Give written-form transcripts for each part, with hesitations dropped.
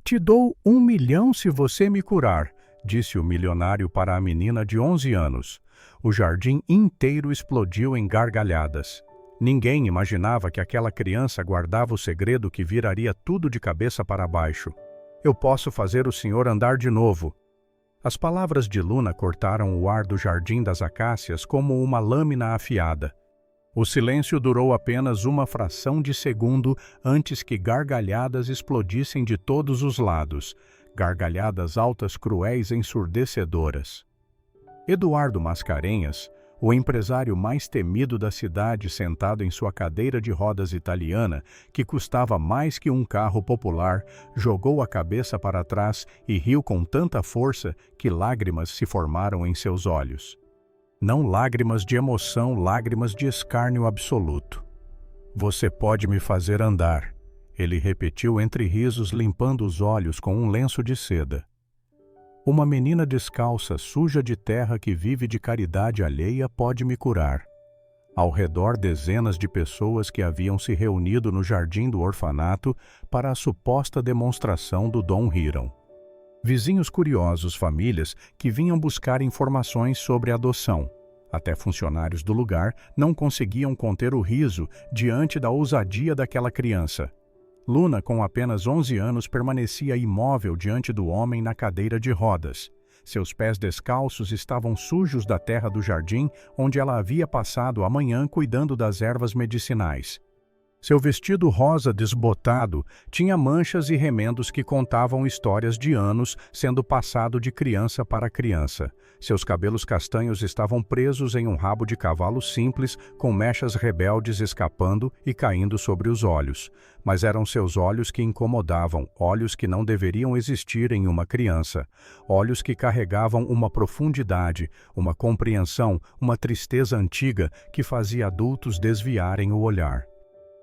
Te dou 1 milhão se você me curar, disse o milionário para a menina de 11 anos. O jardim inteiro explodiu em gargalhadas. Ninguém imaginava que aquela criança guardava o segredo que viraria tudo de cabeça para baixo. Eu posso fazer o senhor andar de novo. As palavras de Luna cortaram o ar do jardim das acácias como uma lâmina afiada. O silêncio durou apenas uma fração de segundo antes que gargalhadas explodissem de todos os lados, gargalhadas altas, cruéis, ensurdecedoras. Eduardo Mascarenhas, o empresário mais temido da cidade, sentado em sua cadeira de rodas italiana, que custava mais que um carro popular, jogou a cabeça para trás e riu com tanta força que lágrimas se formaram em seus olhos. Não lágrimas de emoção, lágrimas de escárnio absoluto. Você pode me fazer andar, ele repetiu entre risos, limpando os olhos com um lenço de seda. Uma menina descalça, suja de terra que vive de caridade alheia pode me curar. Ao redor, dezenas de pessoas que haviam se reunido no jardim do orfanato para a suposta demonstração do dom riram. Vizinhos curiosos, famílias que vinham buscar informações sobre adoção. Até funcionários do lugar não conseguiam conter o riso diante da ousadia daquela criança. Luna, com apenas 11 anos, permanecia imóvel diante do homem na cadeira de rodas. Seus pés descalços estavam sujos da terra do jardim onde ela havia passado a manhã cuidando das ervas medicinais. Seu vestido rosa desbotado tinha manchas e remendos que contavam histórias de anos sendo passado de criança para criança. Seus cabelos castanhos estavam presos em um rabo de cavalo simples, com mechas rebeldes escapando e caindo sobre os olhos. Mas eram seus olhos que incomodavam, olhos que não deveriam existir em uma criança. Olhos que carregavam uma profundidade, uma compreensão, uma tristeza antiga que fazia adultos desviarem o olhar.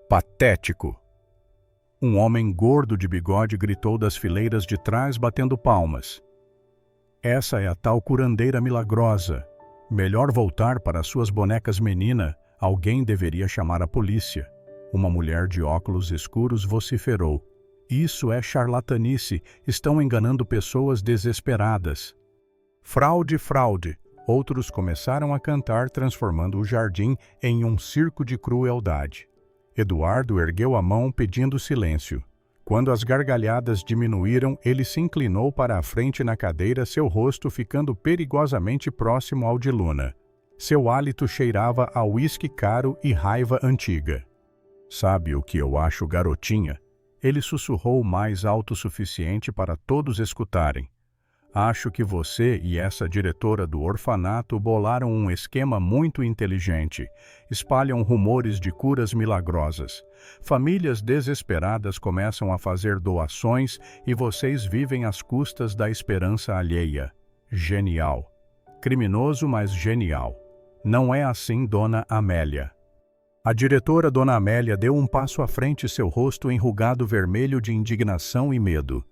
Patético! Um homem gordo de bigode gritou das fileiras de trás, batendo palmas. Essa é a tal curandeira milagrosa. Melhor voltar para suas bonecas, menina. Alguém deveria chamar a polícia. Uma mulher de óculos escuros vociferou. Isso é charlatanice. Estão enganando pessoas desesperadas. Fraude, fraude! Outros começaram a cantar, transformando o jardim em um circo de crueldade. Eduardo ergueu a mão pedindo silêncio. Quando as gargalhadas diminuíram, ele se inclinou para a frente na cadeira, seu rosto ficando perigosamente próximo ao de Luna. Seu hálito cheirava a uísque caro e raiva antiga. Sabe o que eu acho, garotinha? Ele sussurrou o mais alto o suficiente para todos escutarem. Acho que você e essa diretora do orfanato bolaram um esquema muito inteligente. Espalham rumores de curas milagrosas. Famílias desesperadas começam a fazer doações e vocês vivem às custas da esperança alheia. Genial. Criminoso, mas genial. Não é assim, Dona Amélia. A diretora Dona Amélia deu um passo à frente, seu rosto enrugado vermelho de indignação e medo.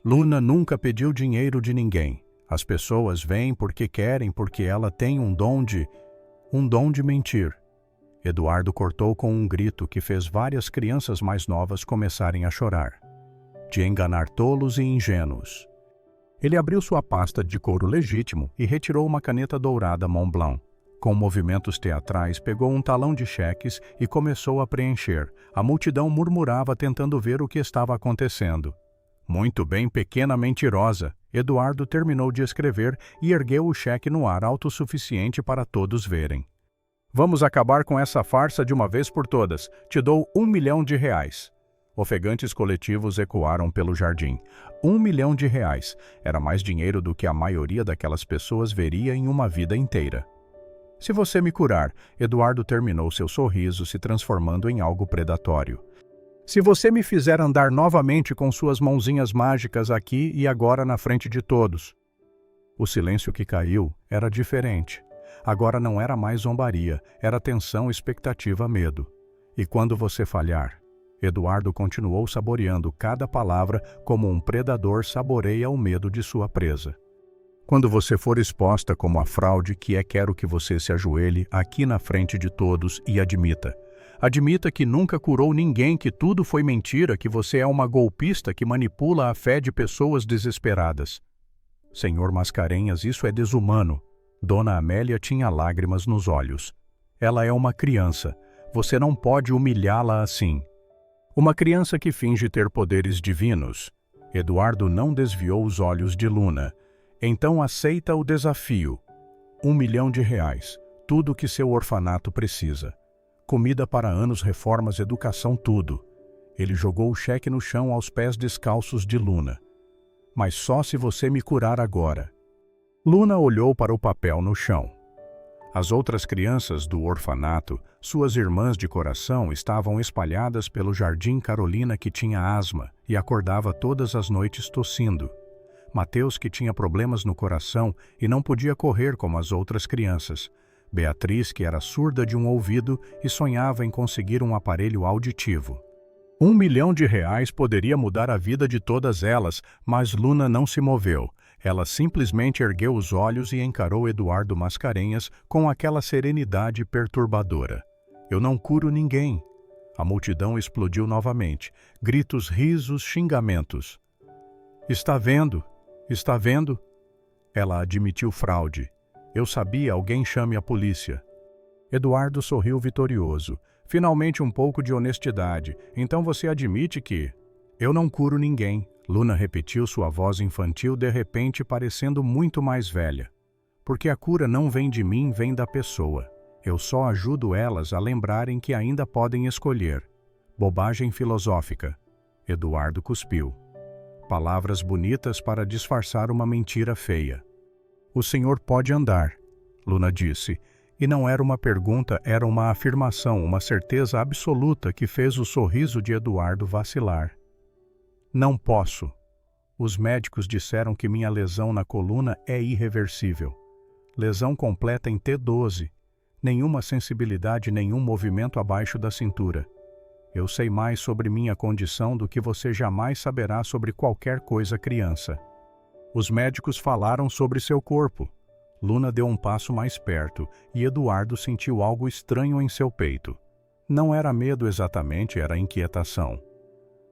Luna nunca pediu dinheiro de ninguém. As pessoas vêm porque querem, porque ela tem um dom de mentir. Eduardo cortou com um grito que fez várias crianças mais novas começarem a chorar. De enganar tolos e ingênuos. Ele abriu sua pasta de couro legítimo e retirou uma caneta dourada Montblanc. Com movimentos teatrais, pegou um talão de cheques e começou a preencher. A multidão murmurava tentando ver o que estava acontecendo. Muito bem, pequena mentirosa. Eduardo terminou de escrever e ergueu o cheque no ar alto o suficiente para todos verem. Vamos acabar com essa farsa de uma vez por todas. Te dou 1 milhão de reais. Ofegantes coletivos ecoaram pelo jardim. 1 milhão de reais. Era mais dinheiro do que a maioria daquelas pessoas veria em uma vida inteira. Se você me curar, Eduardo terminou seu sorriso se transformando em algo predatório. Se você me fizer andar novamente com suas mãozinhas mágicas aqui e agora na frente de todos. O silêncio que caiu era diferente. Agora não era mais zombaria, era tensão, expectativa, medo. E quando você falhar? Eduardo continuou saboreando cada palavra como um predador saboreia o medo de sua presa. Quando você for exposta como a fraude, quero que você se ajoelhe aqui na frente de todos e admita. Admita que nunca curou ninguém, que tudo foi mentira, que você é uma golpista que manipula a fé de pessoas desesperadas. Senhor Mascarenhas, isso é desumano. Dona Amélia tinha lágrimas nos olhos. Ela é uma criança. Você não pode humilhá-la assim. Uma criança que finge ter poderes divinos. Eduardo não desviou os olhos de Luna. Então aceita o desafio. R$1 milhão. Tudo o que seu orfanato precisa. Comida para anos, reformas, educação, tudo. Ele jogou o cheque no chão aos pés descalços de Luna. Mas só se você me curar agora. Luna olhou para o papel no chão. As outras crianças do orfanato, suas irmãs de coração, estavam espalhadas pelo jardim. Carolina, que tinha asma e acordava todas as noites tossindo. Mateus, que tinha problemas no coração e não podia correr como as outras crianças. Beatriz, que era surda de um ouvido e sonhava em conseguir um aparelho auditivo. R$1 milhão poderia mudar a vida de todas elas, mas Luna não se moveu. Ela simplesmente ergueu os olhos e encarou Eduardo Mascarenhas com aquela serenidade perturbadora. Eu não curo ninguém. A multidão explodiu novamente. Gritos, risos, xingamentos. Está vendo? Está vendo? Ela admitiu fraude. Eu sabia, alguém chame a polícia. Eduardo sorriu vitorioso. Finalmente um pouco de honestidade. Então você admite que... Eu não curo ninguém. Luna repetiu, sua voz infantil de repente parecendo muito mais velha. Porque a cura não vem de mim, vem da pessoa. Eu só ajudo elas a lembrarem que ainda podem escolher. Bobagem filosófica. Eduardo cuspiu. Palavras bonitas para disfarçar uma mentira feia. O senhor pode andar, Luna disse, e não era uma pergunta, era uma afirmação, uma certeza absoluta que fez o sorriso de Eduardo vacilar. Não posso. Os médicos disseram que minha lesão na coluna é irreversível. Lesão completa em T12. Nenhuma sensibilidade, nenhum movimento abaixo da cintura. Eu sei mais sobre minha condição do que você jamais saberá sobre qualquer coisa, criança. Os médicos falaram sobre seu corpo. Luna deu um passo mais perto e Eduardo sentiu algo estranho em seu peito. Não era medo exatamente, era inquietação.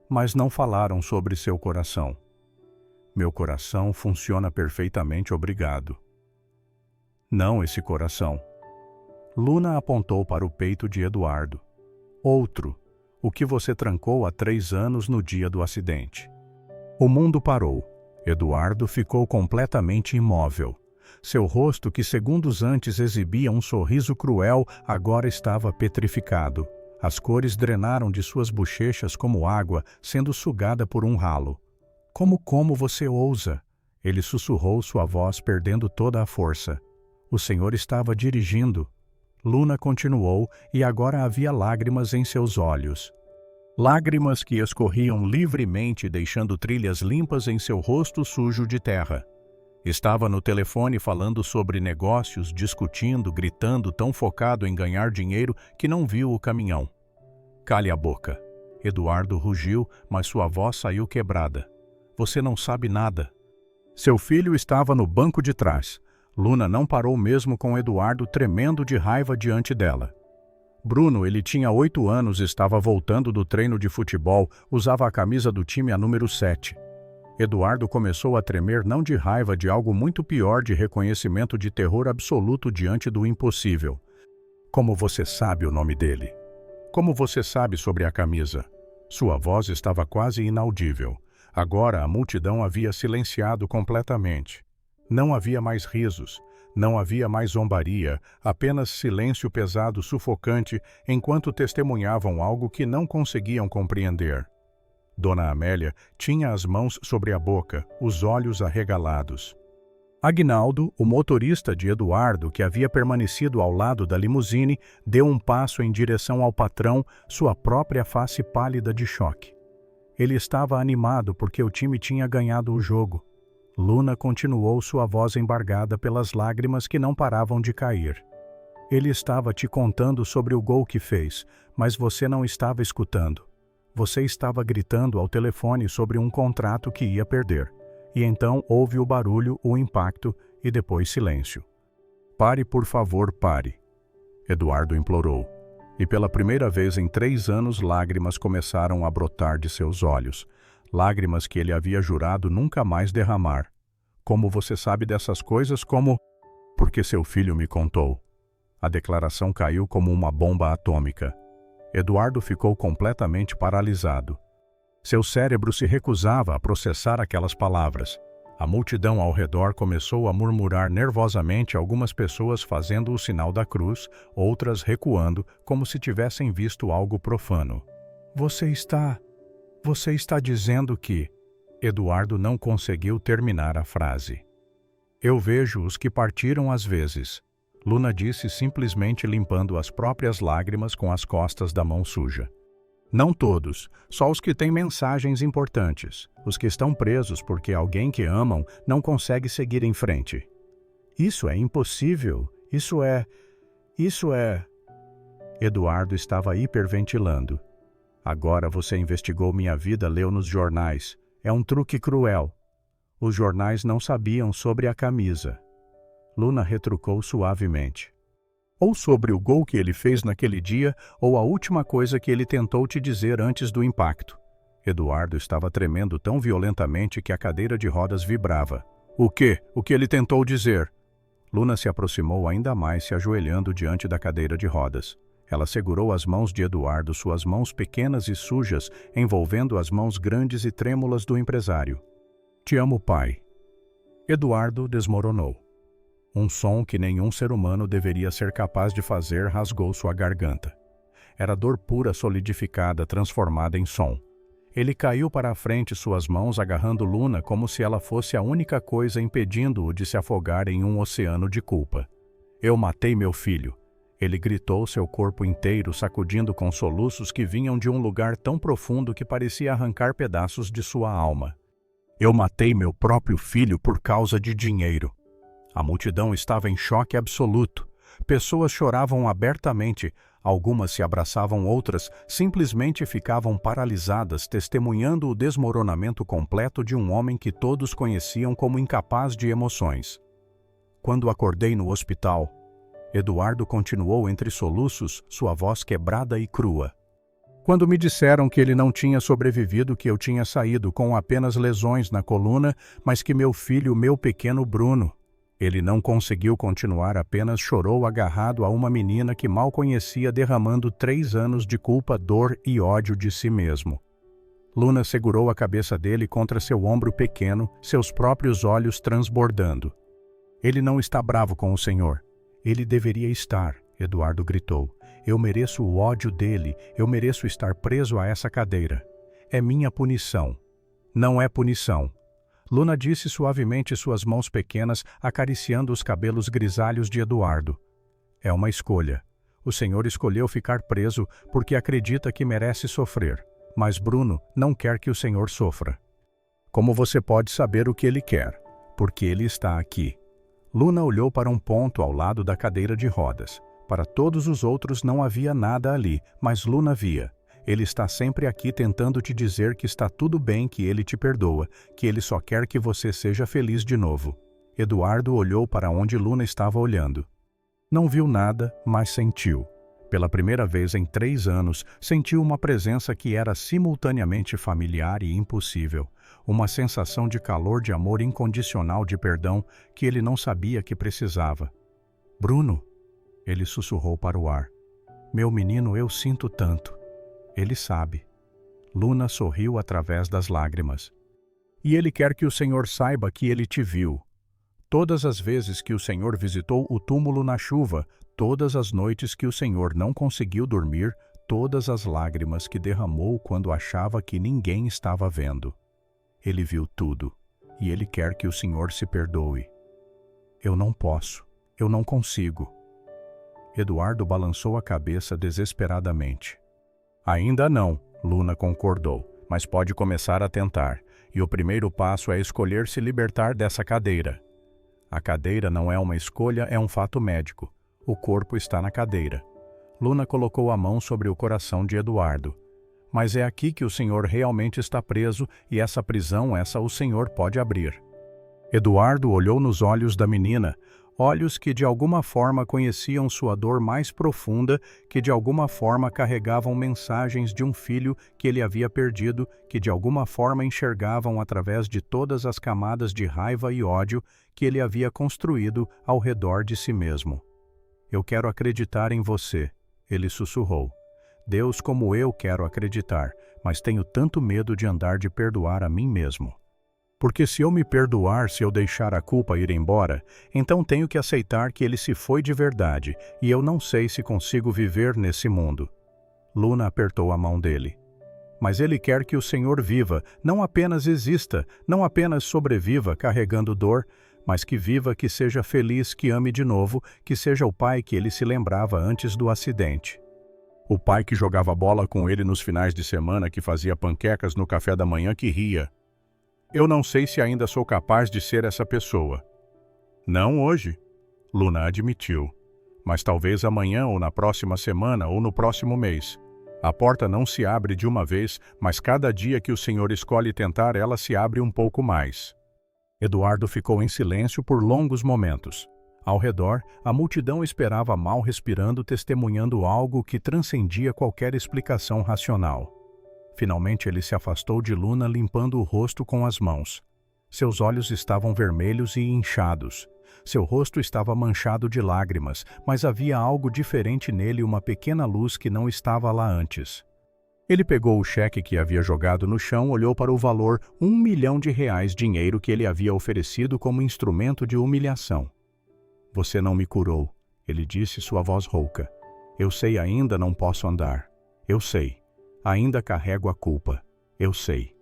Mas não falaram sobre seu coração. Meu coração funciona perfeitamente, obrigado. Não esse coração. Luna apontou para o peito de Eduardo. Outro, o que você trancou há 3 anos no dia do acidente. O mundo parou. Eduardo ficou completamente imóvel. Seu rosto, que segundos antes exibia um sorriso cruel, agora estava petrificado. As cores drenaram de suas bochechas como água, sendo sugada por um ralo. Como você ousa? Ele sussurrou, sua voz perdendo toda a força. O senhor estava dirigindo. Luna continuou, e agora havia lágrimas em seus olhos. Lágrimas que escorriam livremente, deixando trilhas limpas em seu rosto sujo de terra. Estava no telefone falando sobre negócios, discutindo, gritando, tão focado em ganhar dinheiro que não viu o caminhão. Cale a boca. Eduardo rugiu, mas sua voz saiu quebrada. Você não sabe nada. Seu filho estava no banco de trás. Luna não parou mesmo com Eduardo tremendo de raiva diante dela. Bruno, ele tinha 8 anos, estava voltando do treino de futebol, usava a camisa do time a número 7. Eduardo começou a tremer não de raiva, de algo muito pior, de reconhecimento de terror absoluto diante do impossível. Como você sabe o nome dele? Como você sabe sobre a camisa? Sua voz estava quase inaudível. Agora a multidão havia silenciado completamente. Não havia mais risos. Não havia mais zombaria, apenas silêncio pesado, sufocante, enquanto testemunhavam algo que não conseguiam compreender. Dona Amélia tinha as mãos sobre a boca, os olhos arregalados. Aguinaldo, o motorista de Eduardo, que havia permanecido ao lado da limusine, deu um passo em direção ao patrão, sua própria face pálida de choque. Ele estava animado porque o time tinha ganhado o jogo. Luna continuou, sua voz embargada pelas lágrimas que não paravam de cair. Ele estava te contando sobre o gol que fez, mas você não estava escutando. Você estava gritando ao telefone sobre um contrato que ia perder. E então houve o barulho, o impacto e depois silêncio. Pare, por favor, pare. Eduardo implorou. E pela primeira vez em 3 anos, lágrimas começaram a brotar de seus olhos. Lágrimas que ele havia jurado nunca mais derramar. Como você sabe dessas coisas? Como? Porque seu filho me contou. A declaração caiu como uma bomba atômica. Eduardo ficou completamente paralisado. Seu cérebro se recusava a processar aquelas palavras. A multidão ao redor começou a murmurar nervosamente, algumas pessoas fazendo o sinal da cruz, outras recuando, como se tivessem visto algo profano. Você está dizendo que... Eduardo não conseguiu terminar a frase. Eu vejo os que partiram às vezes. Luna disse, simplesmente limpando as próprias lágrimas com as costas da mão suja. Não todos, só os que têm mensagens importantes, os que estão presos porque alguém que amam não consegue seguir em frente. Isso é impossível, isso é... Eduardo estava hiperventilando. Agora você investigou minha vida, leu nos jornais. É um truque cruel. Os jornais não sabiam sobre a camisa. Luna retrucou suavemente. Ou sobre o gol que ele fez naquele dia, ou a última coisa que ele tentou te dizer antes do impacto. Eduardo estava tremendo tão violentamente que a cadeira de rodas vibrava. O quê? O que ele tentou dizer? Luna se aproximou ainda mais, se ajoelhando diante da cadeira de rodas. Ela segurou as mãos de Eduardo, suas mãos pequenas e sujas, envolvendo as mãos grandes e trêmulas do empresário. Te amo, pai. Eduardo desmoronou. Um som que nenhum ser humano deveria ser capaz de fazer rasgou sua garganta. Era dor pura solidificada, transformada em som. Ele caiu para a frente, suas mãos agarrando Luna como se ela fosse a única coisa impedindo-o de se afogar em um oceano de culpa. Eu matei meu filho. Ele gritou, seu corpo inteiro sacudindo com soluços que vinham de um lugar tão profundo que parecia arrancar pedaços de sua alma. Eu matei meu próprio filho por causa de dinheiro. A multidão estava em choque absoluto. Pessoas choravam abertamente, algumas se abraçavam, outras simplesmente ficavam paralisadas, testemunhando o desmoronamento completo de um homem que todos conheciam como incapaz de emoções. Quando acordei no hospital, Eduardo continuou entre soluços, sua voz quebrada e crua. Quando me disseram que ele não tinha sobrevivido, que eu tinha saído com apenas lesões na coluna, mas que meu filho, meu pequeno Bruno... Ele não conseguiu continuar, apenas chorou agarrado a uma menina que mal conhecia, derramando 3 anos de culpa, dor e ódio de si mesmo. Luna segurou a cabeça dele contra seu ombro pequeno, seus próprios olhos transbordando. Ele não está bravo com o Senhor. Ele deveria estar, Eduardo gritou. Eu mereço o ódio dele, eu mereço estar preso a essa cadeira. É minha punição. Não é punição. Luna disse suavemente, suas mãos pequenas acariciando os cabelos grisalhos de Eduardo. É uma escolha. O Senhor escolheu ficar preso porque acredita que merece sofrer. Mas Bruno não quer que o Senhor sofra. Como você pode saber o que ele quer? Porque ele está aqui. Luna olhou para um ponto ao lado da cadeira de rodas. Para todos os outros não havia nada ali, mas Luna via. Ele está sempre aqui tentando te dizer que está tudo bem, que ele te perdoa, que ele só quer que você seja feliz de novo. Eduardo olhou para onde Luna estava olhando. Não viu nada, mas sentiu. Pela primeira vez em 3 anos, sentiu uma presença que era simultaneamente familiar e impossível. Uma sensação de calor, de amor incondicional, de perdão, que ele não sabia que precisava. Bruno, ele sussurrou para o ar. Meu menino, eu sinto tanto. Ele sabe. Luna sorriu através das lágrimas. E ele quer que o Senhor saiba que ele te viu. Todas as vezes que o Senhor visitou o túmulo na chuva, todas as noites que o Senhor não conseguiu dormir, todas as lágrimas que derramou quando achava que ninguém estava vendo. Ele viu tudo, e ele quer que o Senhor se perdoe. Eu não posso, eu não consigo. Eduardo balançou a cabeça desesperadamente. Ainda não, Luna concordou, mas pode começar a tentar, e o primeiro passo é escolher se libertar dessa cadeira. A cadeira não é uma escolha, é um fato médico. O corpo está na cadeira. Luna colocou a mão sobre o coração de Eduardo. Mas é aqui que o Senhor realmente está preso, e essa prisão, o Senhor pode abrir. Eduardo olhou nos olhos da menina. olhos que de alguma forma conheciam sua dor mais profunda, que de alguma forma carregavam mensagens de um filho que ele havia perdido, que de alguma forma enxergavam através de todas as camadas de raiva e ódio que ele havia construído ao redor de si mesmo. Eu quero acreditar em você, ele sussurrou. Deus, como eu quero acreditar, mas tenho tanto medo de andar de perdoar a mim mesmo. Porque se eu me perdoar, se eu deixar a culpa ir embora, então tenho que aceitar que ele se foi de verdade, e eu não sei se consigo viver nesse mundo. Luna apertou a mão dele. Mas ele quer que o Senhor viva, não apenas exista, não apenas sobreviva carregando dor, mas que viva, que seja feliz, que ame de novo, que seja o pai que ele se lembrava antes do acidente. O pai que jogava bola com ele nos finais de semana, que fazia panquecas no café da manhã, que ria. Eu não sei se ainda sou capaz de ser essa pessoa. Não hoje, Luna admitiu. Mas talvez amanhã ou na próxima semana ou no próximo mês. A porta não se abre de uma vez, mas cada dia que o Senhor escolhe tentar, ela se abre um pouco mais. Eduardo ficou em silêncio por longos momentos. Ao redor, a multidão esperava mal respirando, testemunhando algo que transcendia qualquer explicação racional. Finalmente ele se afastou de Luna, limpando o rosto com as mãos. Seus olhos estavam vermelhos e inchados. Seu rosto estava manchado de lágrimas, mas havia algo diferente nele, uma pequena luz que não estava lá antes. Ele pegou o cheque que havia jogado no chão, olhou para o valor, R$1 milhão, dinheiro que ele havia oferecido como instrumento de humilhação. Você não me curou, ele disse, sua voz rouca. Eu sei, ainda não posso andar. Eu sei. Ainda carrego a culpa. Eu sei.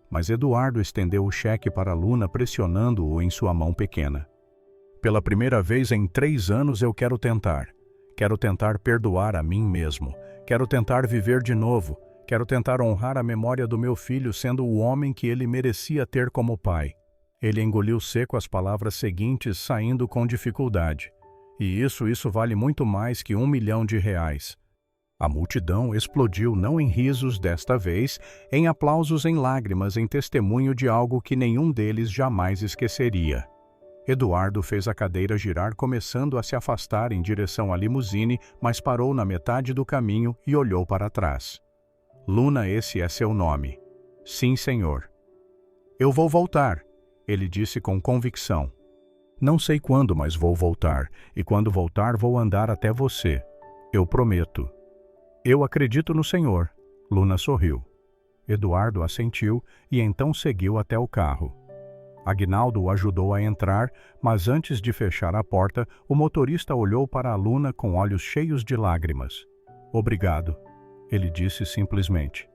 Mas Eduardo estendeu o cheque para Luna, pressionando-o em sua mão pequena. Pela primeira vez em 3 anos eu quero tentar. Quero tentar perdoar a mim mesmo. Quero tentar viver de novo. Quero tentar honrar a memória do meu filho, sendo o homem que ele merecia ter como pai. Ele engoliu seco as palavras seguintes, saindo com dificuldade. E isso vale muito mais que R$1 milhão. A multidão explodiu não em risos desta vez, em aplausos, em lágrimas, em testemunho de algo que nenhum deles jamais esqueceria. Eduardo fez a cadeira girar, começando a se afastar em direção à limusine, mas parou na metade do caminho e olhou para trás. Luna, esse é seu nome. Sim, senhor. Eu vou voltar, ele disse com convicção. Não sei quando, mas vou voltar, e quando voltar vou andar até você. Eu prometo. Eu acredito no Senhor. Luna sorriu. Eduardo assentiu e então seguiu até o carro. Aguinaldo o ajudou a entrar, mas antes de fechar a porta, o motorista olhou para a Luna com olhos cheios de lágrimas. Obrigado, ele disse simplesmente.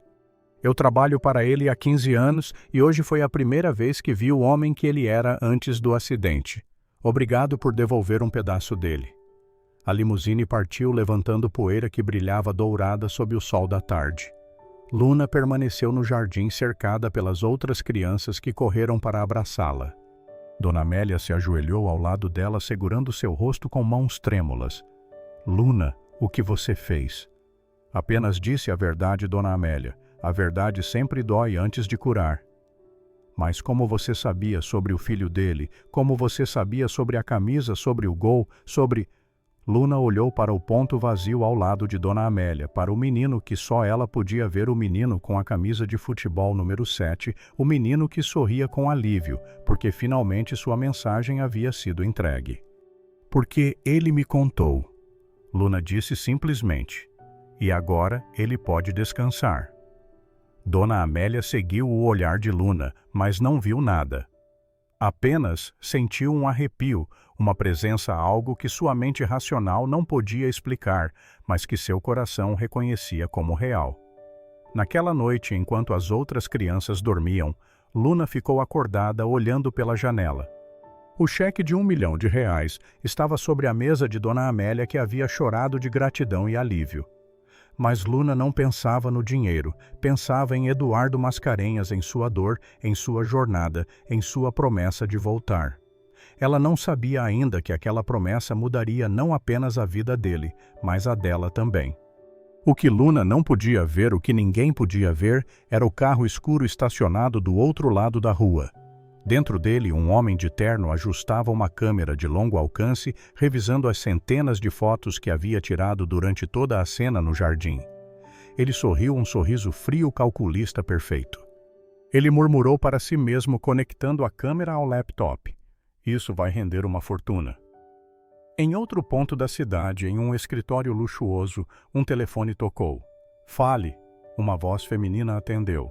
Eu trabalho para ele há 15 anos e hoje foi a primeira vez que vi o homem que ele era antes do acidente. Obrigado por devolver um pedaço dele. A limusine partiu, levantando poeira que brilhava dourada sob o sol da tarde. Luna permaneceu no jardim, cercada pelas outras crianças que correram para abraçá-la. Dona Amélia se ajoelhou ao lado dela, segurando seu rosto com mãos trêmulas. Luna, o que você fez? Apenas disse a verdade, Dona Amélia. A verdade sempre dói antes de curar. Mas como você sabia sobre o filho dele? Como você sabia sobre a camisa, sobre o gol, sobre... Luna olhou para o ponto vazio ao lado de Dona Amélia, para o menino que só ela podia ver, o menino com a camisa de futebol número 7, o menino que sorria com alívio, porque finalmente sua mensagem havia sido entregue. Porque ele me contou, Luna disse simplesmente, e agora ele pode descansar. Dona Amélia seguiu o olhar de Luna, mas não viu nada. Apenas sentiu um arrepio, uma presença, algo que sua mente racional não podia explicar, mas que seu coração reconhecia como real. Naquela noite, enquanto as outras crianças dormiam, Luna ficou acordada olhando pela janela. O cheque de R$1 milhão estava sobre a mesa de Dona Amélia, que havia chorado de gratidão e alívio. Mas Luna não pensava no dinheiro, pensava em Eduardo Mascarenhas, em sua dor, em sua jornada, em sua promessa de voltar. Ela não sabia ainda que aquela promessa mudaria não apenas a vida dele, mas a dela também. O que Luna não podia ver, o que ninguém podia ver, era o carro escuro estacionado do outro lado da rua. Dentro dele, um homem de terno ajustava uma câmera de longo alcance, revisando as centenas de fotos que havia tirado durante toda a cena no jardim. Ele sorriu um sorriso frio calculista perfeito. Ele murmurou para si mesmo, conectando a câmera ao laptop. Isso vai render uma fortuna. Em outro ponto da cidade, em um escritório luxuoso, um telefone tocou. Fale, uma voz feminina atendeu.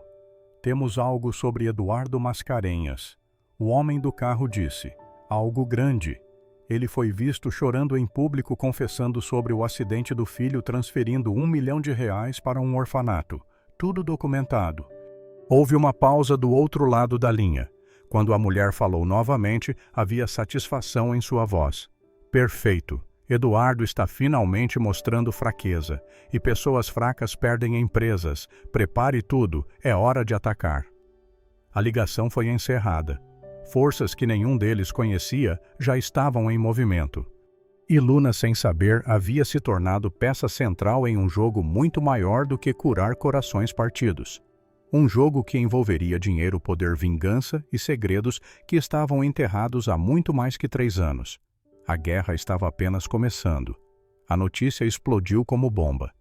Temos algo sobre Eduardo Mascarenhas. O homem do carro disse. Algo grande. Ele foi visto chorando em público confessando sobre o acidente do filho transferindo R$1 milhão para um orfanato. Tudo documentado. Houve uma pausa do outro lado da linha. Quando a mulher falou novamente, havia satisfação em sua voz. Perfeito. Eduardo está finalmente mostrando fraqueza. E pessoas fracas perdem empresas. Prepare tudo. É hora de atacar. A ligação foi encerrada. Forças que nenhum deles conhecia já estavam em movimento. E Luna, sem saber, havia se tornado peça central em um jogo muito maior do que curar corações partidos. Um jogo que envolveria dinheiro, poder, vingança e segredos que estavam enterrados há muito mais que 3 anos. A guerra estava apenas começando. A notícia explodiu como bomba.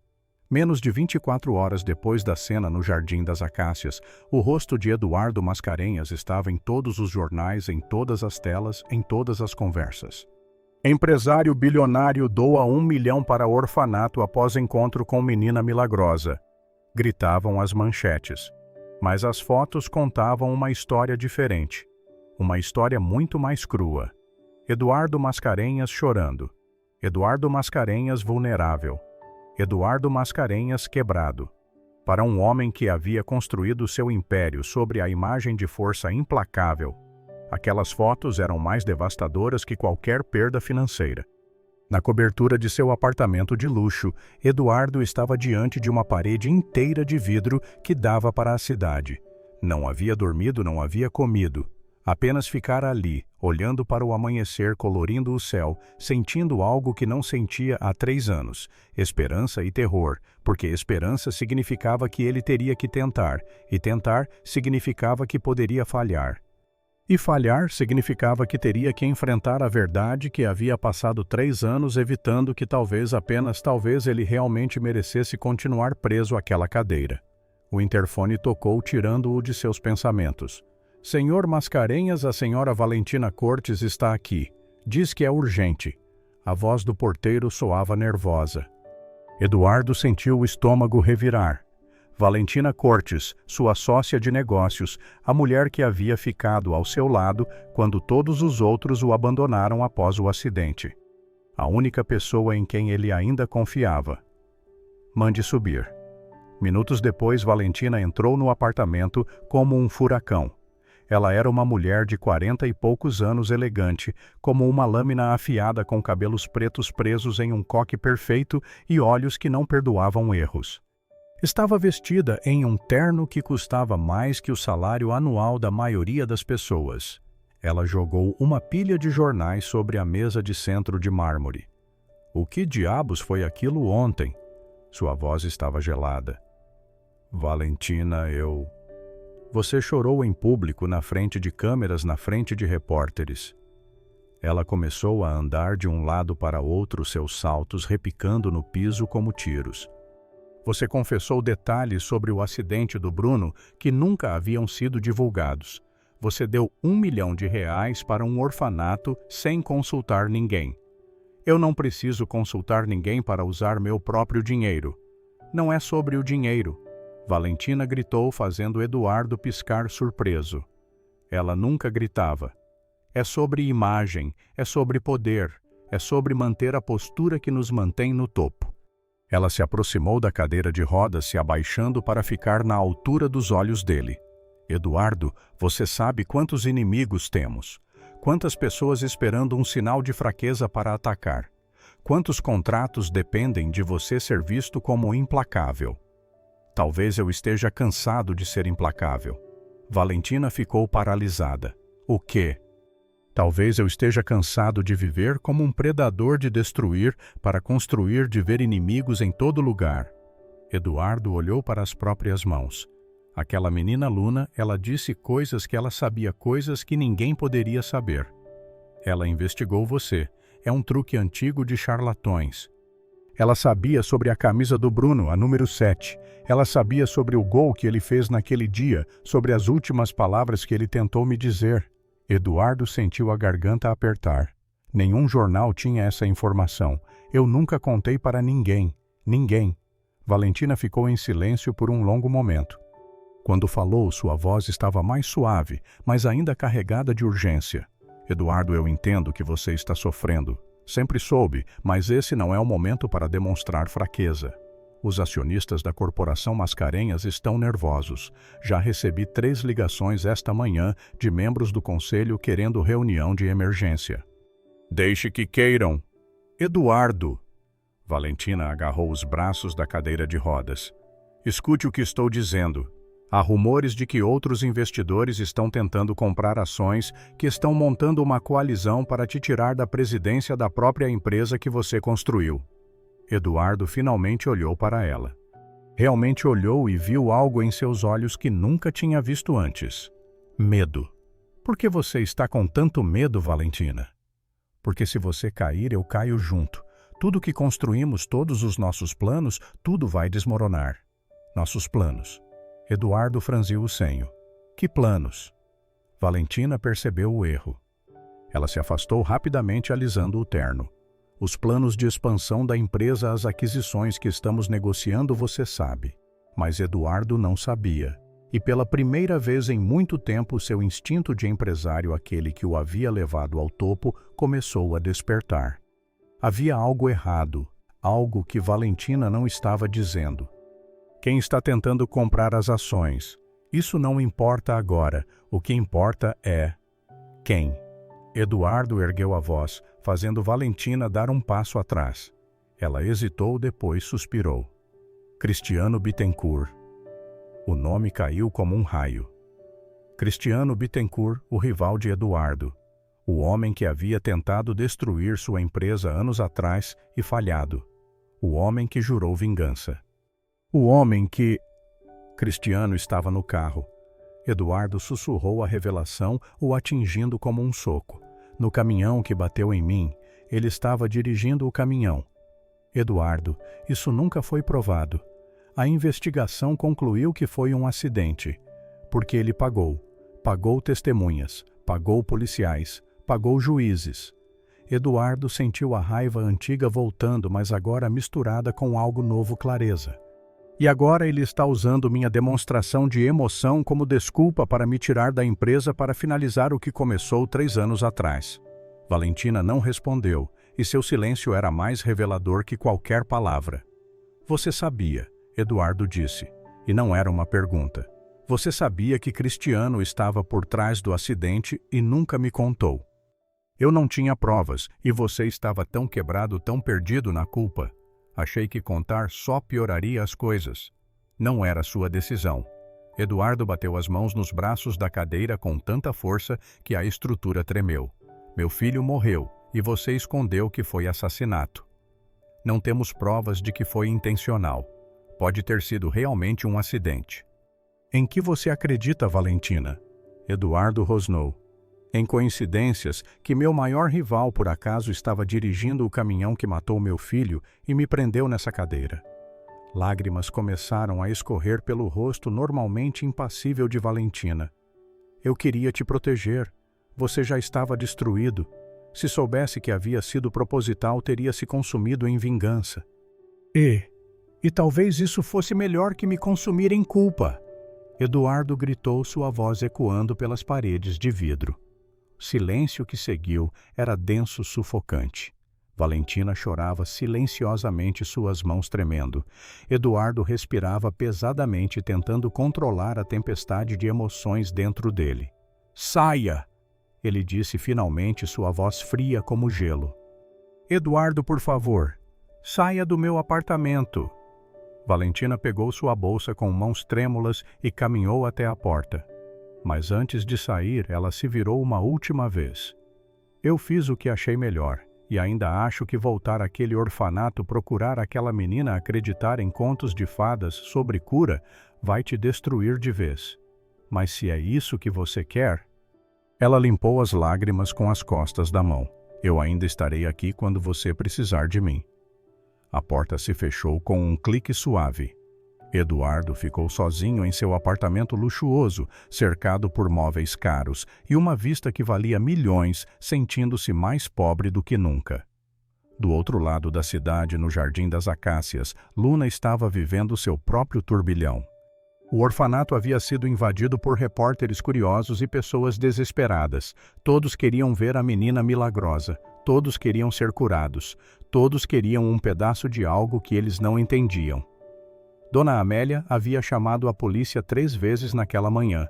Menos de 24 horas depois da cena no Jardim das Acácias, o rosto de Eduardo Mascarenhas estava em todos os jornais, em todas as telas, em todas as conversas. Empresário bilionário doa R$1 milhão para orfanato após encontro com menina milagrosa. Gritavam as manchetes. Mas as fotos contavam uma história diferente. Uma história muito mais crua. Eduardo Mascarenhas chorando. Eduardo Mascarenhas vulnerável. Eduardo Mascarenhas quebrado. Para um homem que havia construído seu império sobre a imagem de força implacável, aquelas fotos eram mais devastadoras que qualquer perda financeira. Na cobertura de seu apartamento de luxo, Eduardo estava diante de uma parede inteira de vidro que dava para a cidade. Não havia dormido, não havia comido. Apenas ficar ali, olhando para o amanhecer, colorindo o céu, sentindo algo que não sentia há 3 anos. Esperança e terror, porque esperança significava que ele teria que tentar, e tentar significava que poderia falhar. E falhar significava que teria que enfrentar a verdade que havia passado 3 anos evitando que talvez, apenas talvez, ele realmente merecesse continuar preso àquela cadeira. O interfone tocou, tirando-o de seus pensamentos. Senhor Mascarenhas, a senhora Valentina Cortes está aqui. Diz que é urgente. A voz do porteiro soava nervosa. Eduardo sentiu o estômago revirar. Valentina Cortes, sua sócia de negócios, a mulher que havia ficado ao seu lado quando todos os outros o abandonaram após o acidente. A única pessoa em quem ele ainda confiava. Mande subir. Minutos depois, Valentina entrou no apartamento como um furacão. Ela era uma mulher de 40 e poucos anos, elegante, como uma lâmina afiada com cabelos pretos presos em um coque perfeito e olhos que não perdoavam erros. Estava vestida em um terno que custava mais que o salário anual da maioria das pessoas. Ela jogou uma pilha de jornais sobre a mesa de centro de mármore. O que diabos foi aquilo ontem? Sua voz estava gelada. Valentina, Você chorou em público, na frente de câmeras, na frente de repórteres. Ela começou a andar de um lado para outro, seus saltos repicando no piso como tiros. Você confessou detalhes sobre o acidente do Bruno que nunca haviam sido divulgados. Você deu R$1 milhão para um orfanato sem consultar ninguém. Eu não preciso consultar ninguém para usar meu próprio dinheiro. Não é sobre o dinheiro. Valentina gritou, fazendo Eduardo piscar surpreso. Ela nunca gritava. É sobre imagem, é sobre poder, é sobre manter a postura que nos mantém no topo. Ela se aproximou da cadeira de rodas, se abaixando para ficar na altura dos olhos dele. Eduardo, você sabe quantos inimigos temos? Quantas pessoas esperando um sinal de fraqueza para atacar? Quantos contratos dependem de você ser visto como implacável? Talvez eu esteja cansado de ser implacável. Valentina ficou paralisada. O quê? Talvez eu esteja cansado de viver como um predador, de destruir para construir, de ver inimigos em todo lugar. Eduardo olhou para as próprias mãos. Aquela menina Luna, ela disse coisas que ela sabia, coisas que ninguém poderia saber. Ela investigou você. É um truque antigo de charlatões. Ela sabia sobre a camisa do Bruno, a número 7. Ela sabia sobre o gol que ele fez naquele dia, sobre as últimas palavras que ele tentou me dizer. Eduardo sentiu a garganta apertar. Nenhum jornal tinha essa informação. Eu nunca contei para ninguém. Ninguém. Valentina ficou em silêncio por um longo momento. Quando falou, sua voz estava mais suave, mas ainda carregada de urgência. Eduardo, eu entendo que você está sofrendo. Sempre soube, mas esse não é o momento para demonstrar fraqueza. Os acionistas da Corporação Mascarenhas estão nervosos. Já recebi 3 ligações esta manhã de membros do conselho querendo reunião de emergência. Deixe que queiram. Eduardo! Valentina agarrou os braços da cadeira de rodas. Escute o que estou dizendo. Há rumores de que outros investidores estão tentando comprar ações, que estão montando uma coalizão para te tirar da presidência da própria empresa que você construiu. Eduardo finalmente olhou para ela. Realmente olhou e viu algo em seus olhos que nunca tinha visto antes. Medo. Por que você está com tanto medo, Valentina? Porque se você cair, eu caio junto. Tudo que construímos, todos os nossos planos, tudo vai desmoronar. Nossos planos. Eduardo franziu o senho. Que planos? Valentina percebeu o erro. Ela se afastou rapidamente, alisando o terno. Os planos de expansão da empresa, as aquisições que estamos negociando, você sabe. Mas Eduardo não sabia. E pela primeira vez em muito tempo, seu instinto de empresário, aquele que o havia levado ao topo, começou a despertar. Havia algo errado, algo que Valentina não estava dizendo. Quem está tentando comprar as ações? Isso não importa agora. O que importa é quem. Eduardo ergueu a voz, fazendo Valentina dar um passo atrás. Ela hesitou, depois suspirou. Cristiano Bittencourt. O nome caiu como um raio. Cristiano Bittencourt, o rival de Eduardo. O homem que havia tentado destruir sua empresa anos atrás e falhado. O homem que jurou vingança. O homem que... Cristiano estava no carro. Eduardo sussurrou a revelação, o atingindo como um soco. No caminhão que bateu em mim, ele estava dirigindo o caminhão. Eduardo, isso nunca foi provado. A investigação concluiu que foi um acidente. Porque ele pagou. Pagou testemunhas, pagou policiais, pagou juízes. Eduardo sentiu a raiva antiga voltando, mas agora misturada com algo novo, clareza. E agora ele está usando minha demonstração de emoção como desculpa para me tirar da empresa para finalizar o que começou 3 anos atrás. Valentina não respondeu, e seu silêncio era mais revelador que qualquer palavra. Você sabia, Eduardo disse, e não era uma pergunta. Você sabia que Cristiano estava por trás do acidente e nunca me contou. Eu não tinha provas, e você estava tão quebrado, tão perdido na culpa. Achei que contar só pioraria as coisas. Não era sua decisão. Eduardo bateu as mãos nos braços da cadeira com tanta força que a estrutura tremeu. Meu filho morreu, e você escondeu que foi assassinato. Não temos provas de que foi intencional. Pode ter sido realmente um acidente. Em que você acredita, Valentina? Eduardo rosnou. Em coincidências que meu maior rival por acaso estava dirigindo o caminhão que matou meu filho e me prendeu nessa cadeira. Lágrimas começaram a escorrer pelo rosto normalmente impassível de Valentina. Eu queria te proteger. Você já estava destruído. Se soubesse que havia sido proposital, teria se consumido em vingança. E talvez isso fosse melhor que me consumir em culpa. Eduardo gritou, sua voz ecoando pelas paredes de vidro. O silêncio que seguiu era denso, sufocante. Valentina chorava silenciosamente, suas mãos tremendo. Eduardo respirava pesadamente, tentando controlar a tempestade de emoções dentro dele. Saia! Ele disse finalmente, sua voz fria como gelo. Eduardo, por favor, saia do meu apartamento. Valentina pegou sua bolsa com mãos trêmulas e caminhou até a porta. Mas antes de sair, ela se virou uma última vez. Eu fiz o que achei melhor, e ainda acho que voltar àquele orfanato, procurar aquela menina, acreditar em contos de fadas sobre cura, vai te destruir de vez. Mas se é isso que você quer... Ela limpou as lágrimas com as costas da mão. Eu ainda estarei aqui quando você precisar de mim. A porta se fechou com um clique suave. Eduardo ficou sozinho em seu apartamento luxuoso, cercado por móveis caros e uma vista que valia milhões, sentindo-se mais pobre do que nunca. Do outro lado da cidade, no Jardim das Acácias, Luna estava vivendo seu próprio turbilhão. O orfanato havia sido invadido por repórteres curiosos e pessoas desesperadas. Todos queriam ver a menina milagrosa. Todos queriam ser curados. Todos queriam um pedaço de algo que eles não entendiam. Dona Amélia havia chamado a polícia 3 vezes naquela manhã.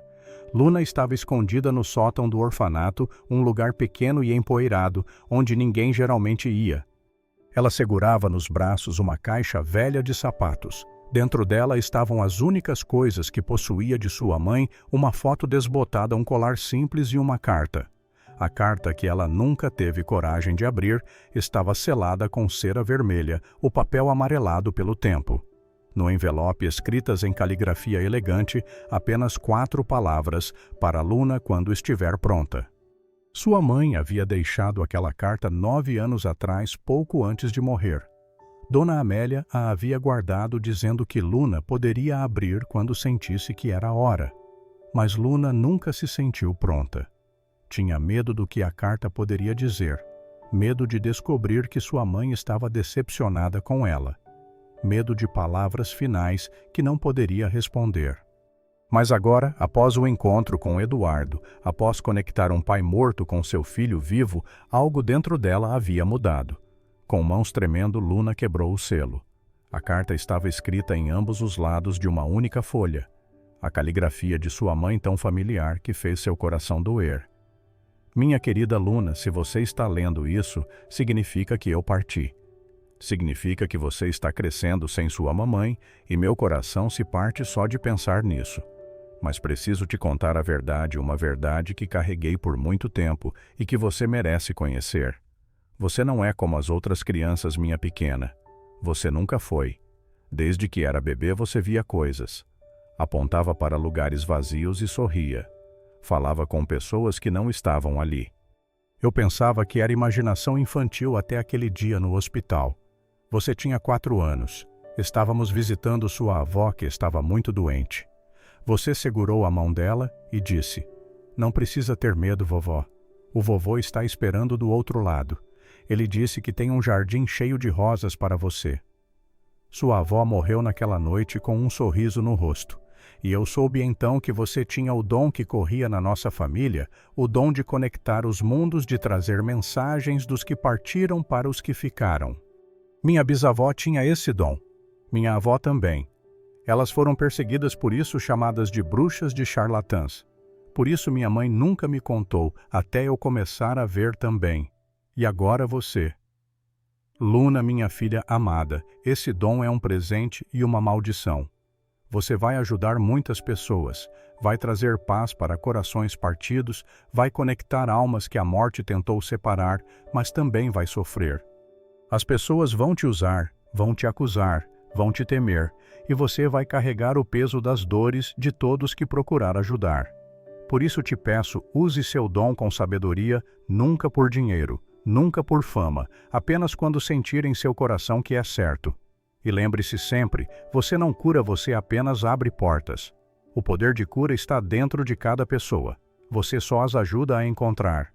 Luna estava escondida no sótão do orfanato, um lugar pequeno e empoeirado, onde ninguém geralmente ia. Ela segurava nos braços uma caixa velha de sapatos. Dentro dela estavam as únicas coisas que possuía de sua mãe, uma foto desbotada, um colar simples e uma carta. A carta, que ela nunca teve coragem de abrir, estava selada com cera vermelha, o papel amarelado pelo tempo. No envelope, escritas em caligrafia elegante, apenas 4 palavras: para Luna quando estiver pronta. Sua mãe havia deixado aquela carta 9 anos atrás, pouco antes de morrer. Dona Amélia a havia guardado dizendo que Luna poderia abrir quando sentisse que era a hora. Mas Luna nunca se sentiu pronta. Tinha medo do que a carta poderia dizer, medo de descobrir que sua mãe estava decepcionada com ela, medo de palavras finais que não poderia responder. Mas agora, após o encontro com Eduardo, após conectar um pai morto com seu filho vivo, algo dentro dela havia mudado. Com mãos tremendo, Luna quebrou o selo. A carta estava escrita em ambos os lados de uma única folha. A caligrafia de sua mãe tão familiar que fez seu coração doer. Minha querida Luna, se você está lendo isso, significa que eu parti. Significa que você está crescendo sem sua mamãe e meu coração se parte só de pensar nisso. Mas preciso te contar a verdade, uma verdade que carreguei por muito tempo e que você merece conhecer. Você não é como as outras crianças, minha pequena. Você nunca foi. Desde que era bebê você via coisas. Apontava para lugares vazios e sorria. Falava com pessoas que não estavam ali. Eu pensava que era imaginação infantil até aquele dia no hospital. Você tinha 4 anos. Estávamos visitando sua avó que estava muito doente. Você segurou a mão dela e disse: "Não precisa ter medo, vovó. O vovô está esperando do outro lado. Ele disse que tem um jardim cheio de rosas para você." Sua avó morreu naquela noite com um sorriso no rosto. E eu soube então que você tinha o dom que corria na nossa família, o dom de conectar os mundos, de trazer mensagens dos que partiram para os que ficaram. Minha bisavó tinha esse dom. Minha avó também. Elas foram perseguidas por isso, chamadas de bruxas de charlatãs. Por isso minha mãe nunca me contou, até eu começar a ver também. E agora você. Luna, minha filha amada, esse dom é um presente e uma maldição. Você vai ajudar muitas pessoas, vai trazer paz para corações partidos, vai conectar almas que a morte tentou separar, mas também vai sofrer. As pessoas vão te usar, vão te acusar, vão te temer, e você vai carregar o peso das dores de todos que procurar ajudar. Por isso te peço, use seu dom com sabedoria, nunca por dinheiro. Nunca por fama, apenas quando sentir em seu coração que é certo. E lembre-se sempre, você não cura, você apenas abre portas. O poder de cura está dentro de cada pessoa. Você só as ajuda a encontrar.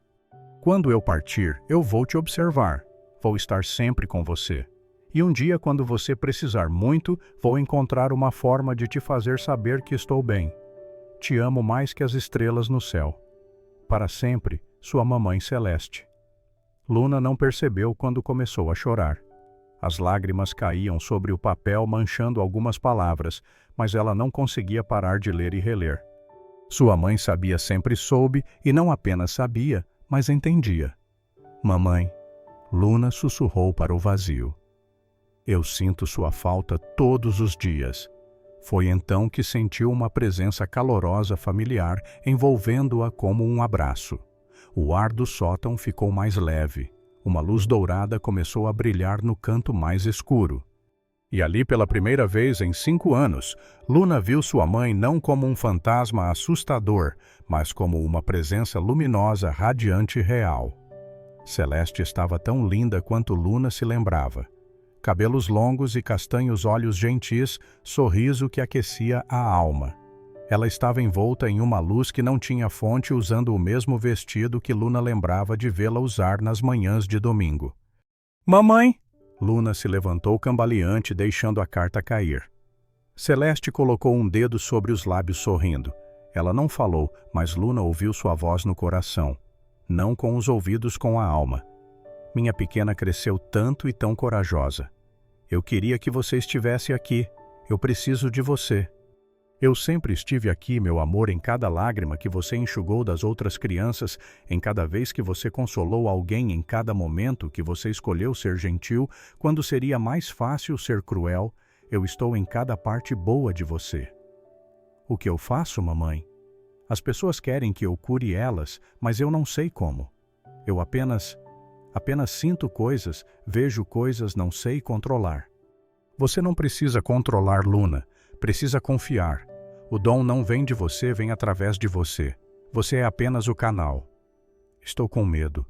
Quando eu partir, eu vou te observar. Vou estar sempre com você. E um dia, quando você precisar muito, vou encontrar uma forma de te fazer saber que estou bem. Te amo mais que as estrelas no céu. Para sempre, sua mamãe celeste. Luna não percebeu quando começou a chorar. As lágrimas caíam sobre o papel, manchando algumas palavras, mas ela não conseguia parar de ler e reler. Sua mãe sabia, sempre soube, e não apenas sabia, mas entendia. "Mamãe", Luna sussurrou para o vazio. "Eu sinto sua falta todos os dias." Foi então que sentiu uma presença calorosa familiar, envolvendo-a como um abraço. O ar do sótão ficou mais leve. Uma luz dourada começou a brilhar no canto mais escuro. E ali, pela primeira vez em 5 anos, Luna viu sua mãe não como um fantasma assustador, mas como uma presença luminosa, radiante e real. Celeste estava tão linda quanto Luna se lembrava. Cabelos longos e castanhos olhos gentis, sorriso que aquecia a alma. Ela estava envolta em uma luz que não tinha fonte, usando o mesmo vestido que Luna lembrava de vê-la usar nas manhãs de domingo. Mamãe! Luna se levantou cambaleante, deixando a carta cair. Celeste colocou um dedo sobre os lábios sorrindo. Ela não falou, mas Luna ouviu sua voz no coração. Não com os ouvidos, com a alma. Minha pequena cresceu tanto e tão corajosa. Eu queria que você estivesse aqui. Eu preciso de você. Eu sempre estive aqui, meu amor, em cada lágrima que você enxugou das outras crianças, em cada vez que você consolou alguém, em cada momento que você escolheu ser gentil, quando seria mais fácil ser cruel. Eu estou em cada parte boa de você. O que eu faço, mamãe? As pessoas querem que eu cure elas, mas eu não sei como. Eu apenas sinto coisas, vejo coisas, não sei controlar. Você não precisa controlar, Luna. Precisa confiar. O dom não vem de você, vem através de você. Você é apenas o canal. Estou com medo.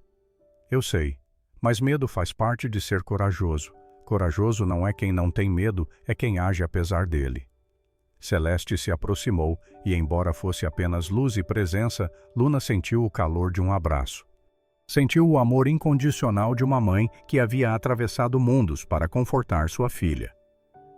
Eu sei, mas medo faz parte de ser corajoso. Corajoso não é quem não tem medo, é quem age apesar dele. Celeste se aproximou e, embora fosse apenas luz e presença, Luna sentiu o calor de um abraço. Sentiu o amor incondicional de uma mãe que havia atravessado mundos para confortar sua filha.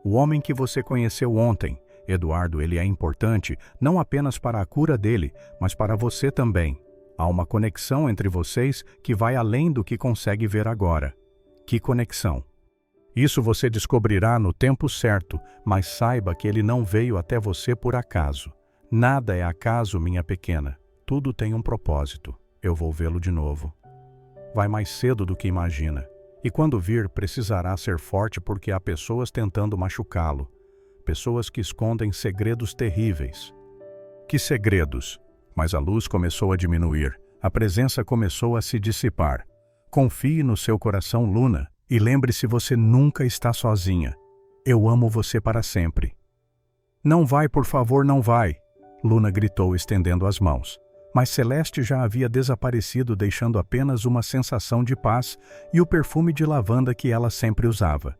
O homem que você conheceu ontem, Eduardo, ele é importante não apenas para a cura dele, mas para você também. Há uma conexão entre vocês que vai além do que consegue ver agora. Que conexão? Isso você descobrirá no tempo certo, mas saiba que ele não veio até você por acaso. Nada é acaso, minha pequena. Tudo tem um propósito. Eu vou vê-lo de novo. Vai mais cedo do que imagina. E quando vir, precisará ser forte porque há pessoas tentando machucá-lo. Pessoas que escondem segredos terríveis. Que segredos? Mas a luz começou a diminuir. A presença começou a se dissipar. Confie no seu coração, Luna. E lembre-se, você nunca está sozinha. Eu amo você para sempre. Não vai, por favor, não vai. Luna gritou, estendendo as mãos. Mas Celeste já havia desaparecido, deixando apenas uma sensação de paz e o perfume de lavanda que ela sempre usava.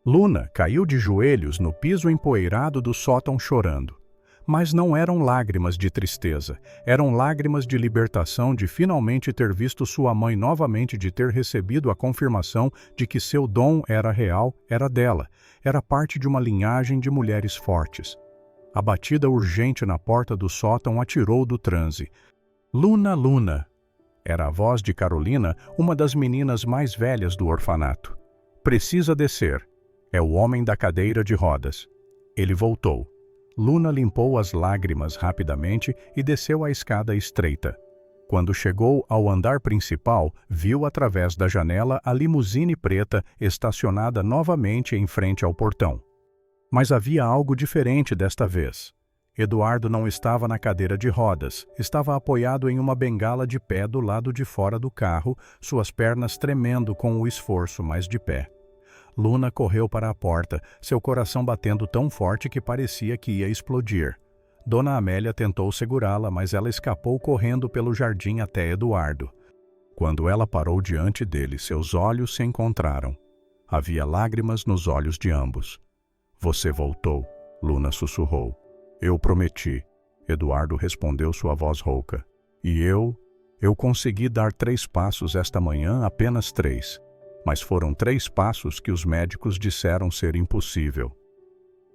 Luna caiu de joelhos no piso empoeirado do sótão chorando. Mas não eram lágrimas de tristeza, eram lágrimas de libertação, de finalmente ter visto sua mãe novamente, de ter recebido a confirmação de que seu dom era real, era dela, era parte de uma linhagem de mulheres fortes. A batida urgente na porta do sótão a tirou do transe. Luna, Luna! Era a voz de Carolina, uma das meninas mais velhas do orfanato. Precisa descer. É o homem da cadeira de rodas. Ele voltou. Luna limpou as lágrimas rapidamente e desceu a escada estreita. Quando chegou ao andar principal, viu através da janela a limusine preta estacionada novamente em frente ao portão. Mas havia algo diferente desta vez. Eduardo não estava na cadeira de rodas, estava apoiado em uma bengala de pé do lado de fora do carro, suas pernas tremendo com o esforço, mas de pé. Luna correu para a porta, seu coração batendo tão forte que parecia que ia explodir. Dona Amélia tentou segurá-la, mas ela escapou correndo pelo jardim até Eduardo. Quando ela parou diante dele, seus olhos se encontraram. Havia lágrimas nos olhos de ambos. Você voltou, Luna sussurrou. Eu prometi, Eduardo respondeu sua voz rouca. E eu consegui dar 3 passos esta manhã, apenas 3. Mas foram 3 passos que os médicos disseram ser impossível.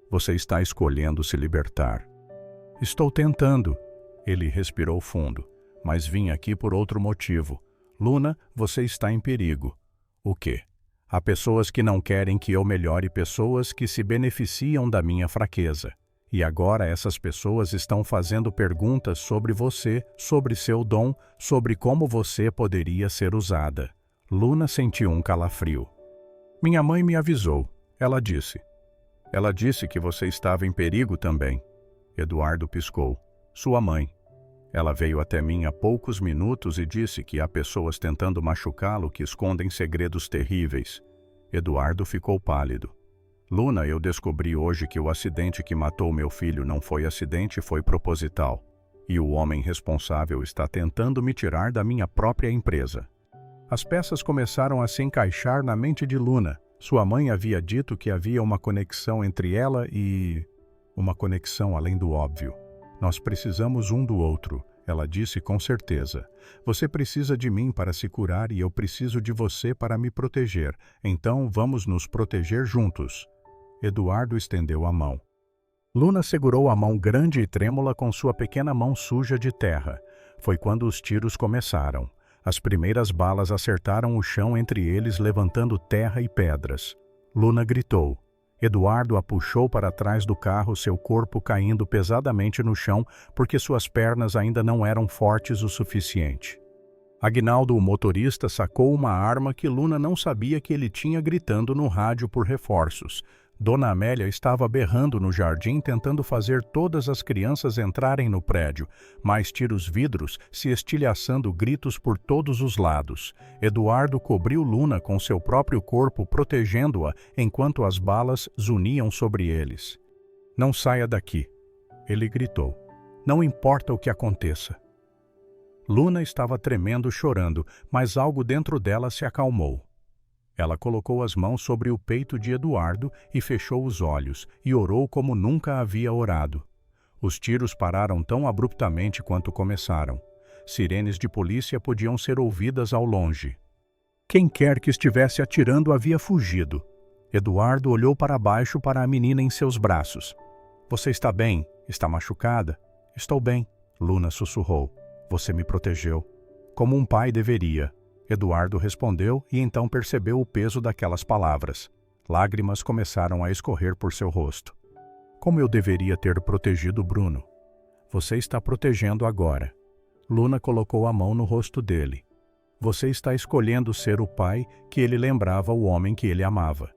Você está escolhendo se libertar. Estou tentando. Ele respirou fundo. Mas vim aqui por outro motivo. Luna, você está em perigo. O quê? Há pessoas que não querem que eu melhore, pessoas que se beneficiam da minha fraqueza. E agora essas pessoas estão fazendo perguntas sobre você, sobre seu dom, sobre como você poderia ser usada. Luna sentiu um calafrio. Minha mãe me avisou. Ela disse. Ela disse que você estava em perigo também. Eduardo piscou. Sua mãe. Ela veio até mim há poucos minutos e disse que há pessoas tentando machucá-lo que escondem segredos terríveis. Eduardo ficou pálido. Luna, eu descobri hoje que o acidente que matou meu filho não foi acidente, foi proposital. E o homem responsável está tentando me tirar da minha própria empresa. As peças começaram a se encaixar na mente de Luna. Sua mãe havia dito que havia uma conexão entre ela e... uma conexão além do óbvio. Nós precisamos um do outro, ela disse com certeza. Você precisa de mim para se curar e eu preciso de você para me proteger. Então vamos nos proteger juntos. Eduardo estendeu a mão. Luna segurou a mão grande e trêmula com sua pequena mão suja de terra. Foi quando os tiros começaram. As primeiras balas acertaram o chão entre eles, levantando terra e pedras. Luna gritou. Eduardo a puxou para trás do carro, seu corpo caindo pesadamente no chão porque suas pernas ainda não eram fortes o suficiente. Aguinaldo, o motorista, sacou uma arma que Luna não sabia que ele tinha, gritando no rádio por reforços. Dona Amélia estava berrando no jardim, tentando fazer todas as crianças entrarem no prédio, mais tiros vidros se estilhaçando, gritos por todos os lados. Eduardo cobriu Luna com seu próprio corpo, protegendo-a enquanto as balas zuniam sobre eles. Não saia daqui, ele gritou. Não importa o que aconteça. Luna estava tremendo, chorando, mas algo dentro dela se acalmou. Ela colocou as mãos sobre o peito de Eduardo e fechou os olhos, e orou como nunca havia orado. Os tiros pararam tão abruptamente quanto começaram. Sirenes de polícia podiam ser ouvidas ao longe. Quem quer que estivesse atirando havia fugido. Eduardo olhou para baixo para a menina em seus braços. Você está bem? Está machucada? Estou bem, Luna sussurrou. Você me protegeu. Como um pai deveria. Eduardo respondeu e então percebeu o peso daquelas palavras. Lágrimas começaram a escorrer por seu rosto. Como eu deveria ter protegido Bruno? Você está protegendo agora. Luna colocou a mão no rosto dele. Você está escolhendo ser o pai que ele lembrava, o homem que ele amava.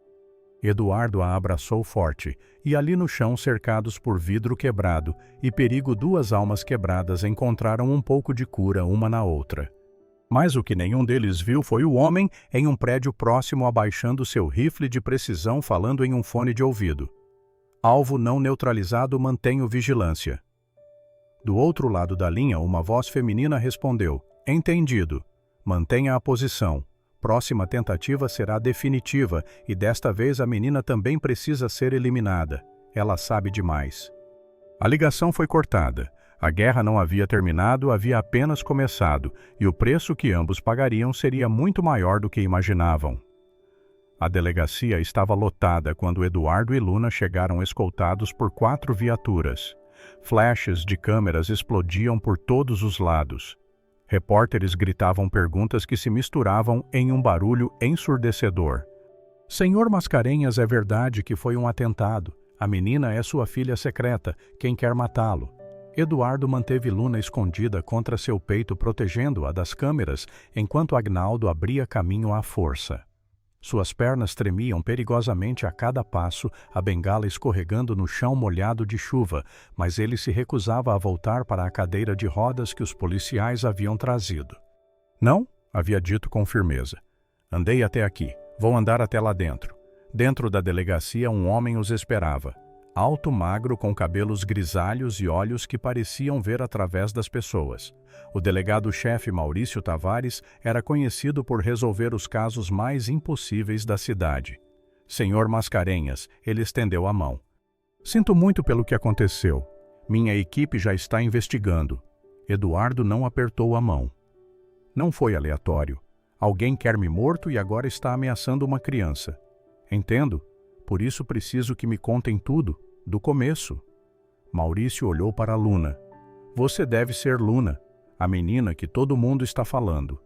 Eduardo a abraçou forte, e ali no chão, cercados por vidro quebrado e perigo, duas almas quebradas encontraram um pouco de cura uma na outra. Mas o que nenhum deles viu foi o homem em um prédio próximo abaixando seu rifle de precisão, falando em um fone de ouvido. Alvo não neutralizado, mantenho vigilância. Do outro lado da linha, uma voz feminina respondeu. Entendido. Mantenha a posição. Próxima tentativa será definitiva e desta vez a menina também precisa ser eliminada. Ela sabe demais. A ligação foi cortada. A guerra não havia terminado, havia apenas começado, e o preço que ambos pagariam seria muito maior do que imaginavam. A delegacia estava lotada quando Eduardo e Luna chegaram escoltados por 4 viaturas. Flashes de câmeras explodiam por todos os lados. Repórteres gritavam perguntas que se misturavam em um barulho ensurdecedor. Senhor Mascarenhas, é verdade que foi um atentado. A menina é sua filha secreta. Quem quer matá-lo? Eduardo manteve Luna escondida contra seu peito, protegendo-a das câmeras, enquanto Aguinaldo abria caminho à força. Suas pernas tremiam perigosamente a cada passo, a bengala escorregando no chão molhado de chuva, mas ele se recusava a voltar para a cadeira de rodas que os policiais haviam trazido. Não, havia dito com firmeza. Andei até aqui, vou andar até lá dentro. Dentro da delegacia, um homem os esperava. Alto, magro, com cabelos grisalhos e olhos que pareciam ver através das pessoas. O delegado-chefe Maurício Tavares era conhecido por resolver os casos mais impossíveis da cidade. Senhor Mascarenhas, ele estendeu a mão. Sinto muito pelo que aconteceu. Minha equipe já está investigando. Eduardo não apertou a mão. Não foi aleatório. Alguém quer me morto e agora está ameaçando uma criança. Entendo. Por isso preciso que me contem tudo, do começo. Maurício olhou para Luna. Você deve ser Luna, a menina que todo mundo está falando.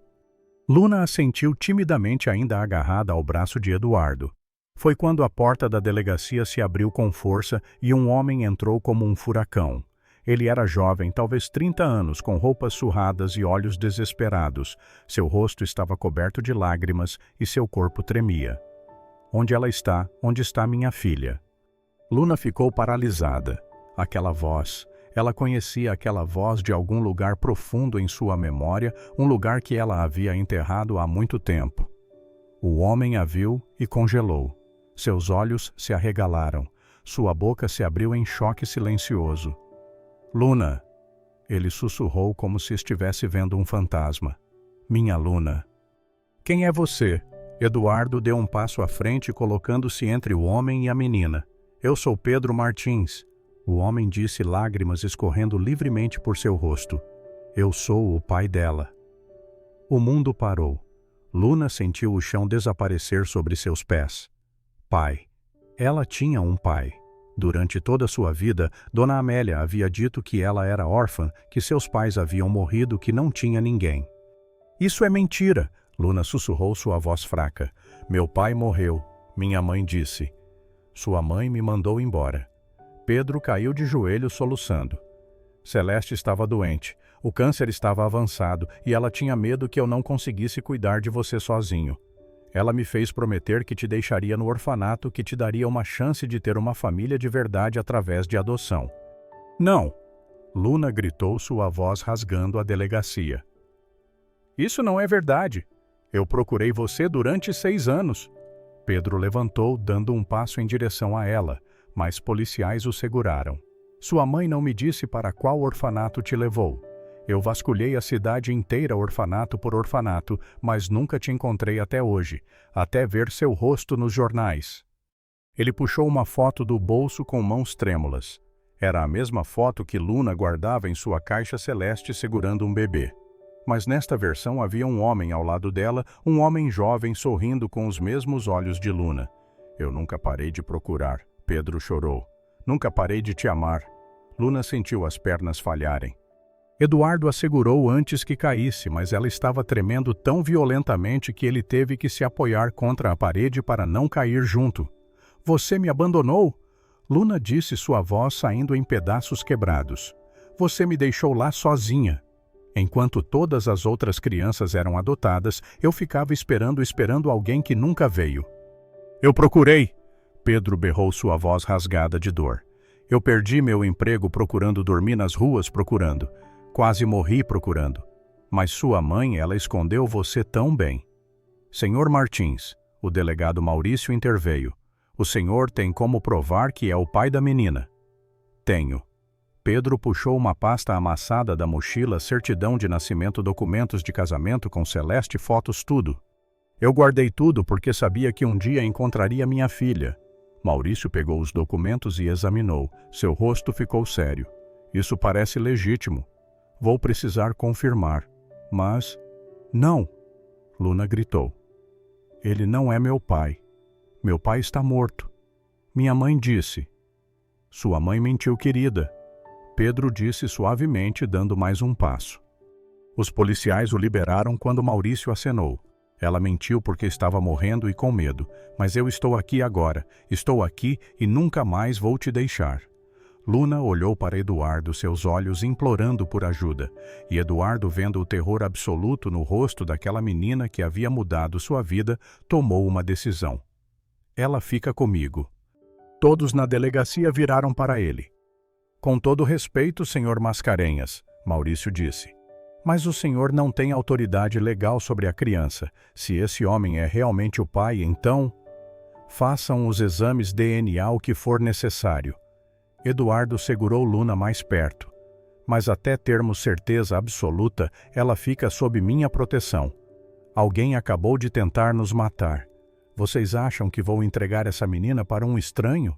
Luna assentiu timidamente, ainda agarrada ao braço de Eduardo. Foi quando a porta da delegacia se abriu com força e um homem entrou como um furacão. Ele era jovem, talvez 30 anos, com roupas surradas e olhos desesperados. Seu rosto estava coberto de lágrimas e seu corpo tremia. Onde ela está? Onde está minha filha? Luna ficou paralisada. Aquela voz. Ela conhecia aquela voz de algum lugar profundo em sua memória, um lugar que ela havia enterrado há muito tempo. O homem a viu e congelou. Seus olhos se arregalaram. Sua boca se abriu em choque silencioso. Luna! Ele sussurrou como se estivesse vendo um fantasma. Minha Luna. Quem é você? Eduardo deu um passo à frente, colocando-se entre o homem e a menina. Eu sou Pedro Martins. O homem disse, lágrimas escorrendo livremente por seu rosto. Eu sou o pai dela. O mundo parou. Luna sentiu o chão desaparecer sobre seus pés. Pai. Ela tinha um pai. Durante toda sua vida, Dona Amélia havia dito que ela era órfã, que seus pais haviam morrido, que não tinha ninguém. Isso é mentira, Luna sussurrou sua voz fraca. Meu pai morreu, minha mãe disse. Sua mãe me mandou embora. Pedro caiu de joelhos soluçando. Celeste estava doente. O câncer estava avançado e ela tinha medo que eu não conseguisse cuidar de você sozinho. Ela me fez prometer que te deixaria no orfanato, que te daria uma chance de ter uma família de verdade através de adoção. Não! Luna gritou, sua voz rasgando a delegacia. Isso não é verdade. Eu procurei você durante 6 anos. Pedro levantou, dando um passo em direção a ela, mas policiais o seguraram. Sua mãe não me disse para qual orfanato te levou. Eu vasculhei a cidade inteira orfanato por orfanato, mas nunca te encontrei até hoje, até ver seu rosto nos jornais. Ele puxou uma foto do bolso com mãos trêmulas. Era a mesma foto que Luna guardava em sua caixa celeste segurando um bebê. Mas nesta versão havia um homem ao lado dela, um homem jovem sorrindo com os mesmos olhos de Luna. Eu nunca parei de procurar, Pedro chorou. Nunca parei de te amar. Luna sentiu as pernas falharem. Eduardo a segurou antes que caísse, mas ela estava tremendo tão violentamente que ele teve que se apoiar contra a parede para não cair junto. Você me abandonou? Luna disse, sua voz saindo em pedaços quebrados. Você me deixou lá sozinha. Enquanto todas as outras crianças eram adotadas, eu ficava esperando alguém que nunca veio. Eu procurei! Pedro berrou, sua voz rasgada de dor. Eu perdi meu emprego procurando, dormir nas ruas procurando. Quase morri procurando. Mas sua mãe, ela escondeu você tão bem. Senhor Martins, o delegado Maurício interveio. O senhor tem como provar que é o pai da menina? Tenho. Pedro puxou uma pasta amassada da mochila, certidão de nascimento, documentos de casamento com Celeste, fotos, tudo. Eu guardei tudo porque sabia que um dia encontraria minha filha. Maurício pegou os documentos e examinou. Seu rosto ficou sério. Isso parece legítimo. Vou precisar confirmar. Mas... Não! Luna gritou. Ele não é meu pai. Meu pai está morto. Minha mãe disse. Sua mãe mentiu, querida. Pedro disse suavemente, dando mais um passo. Os policiais o liberaram quando Maurício acenou. Ela mentiu porque estava morrendo e com medo. Mas eu estou aqui agora. Estou aqui e nunca mais vou te deixar. Luna olhou para Eduardo, seus olhos implorando por ajuda. E Eduardo, vendo o terror absoluto no rosto daquela menina que havia mudado sua vida, tomou uma decisão. Ela fica comigo. Todos na delegacia viraram para ele. Com todo respeito, senhor Mascarenhas, Maurício disse. Mas o senhor não tem autoridade legal sobre a criança. Se esse homem é realmente o pai, então... Façam os exames DNA o que for necessário. Eduardo segurou Luna mais perto. Mas até termos certeza absoluta, ela fica sob minha proteção. Alguém acabou de tentar nos matar. Vocês acham que vou entregar essa menina para um estranho?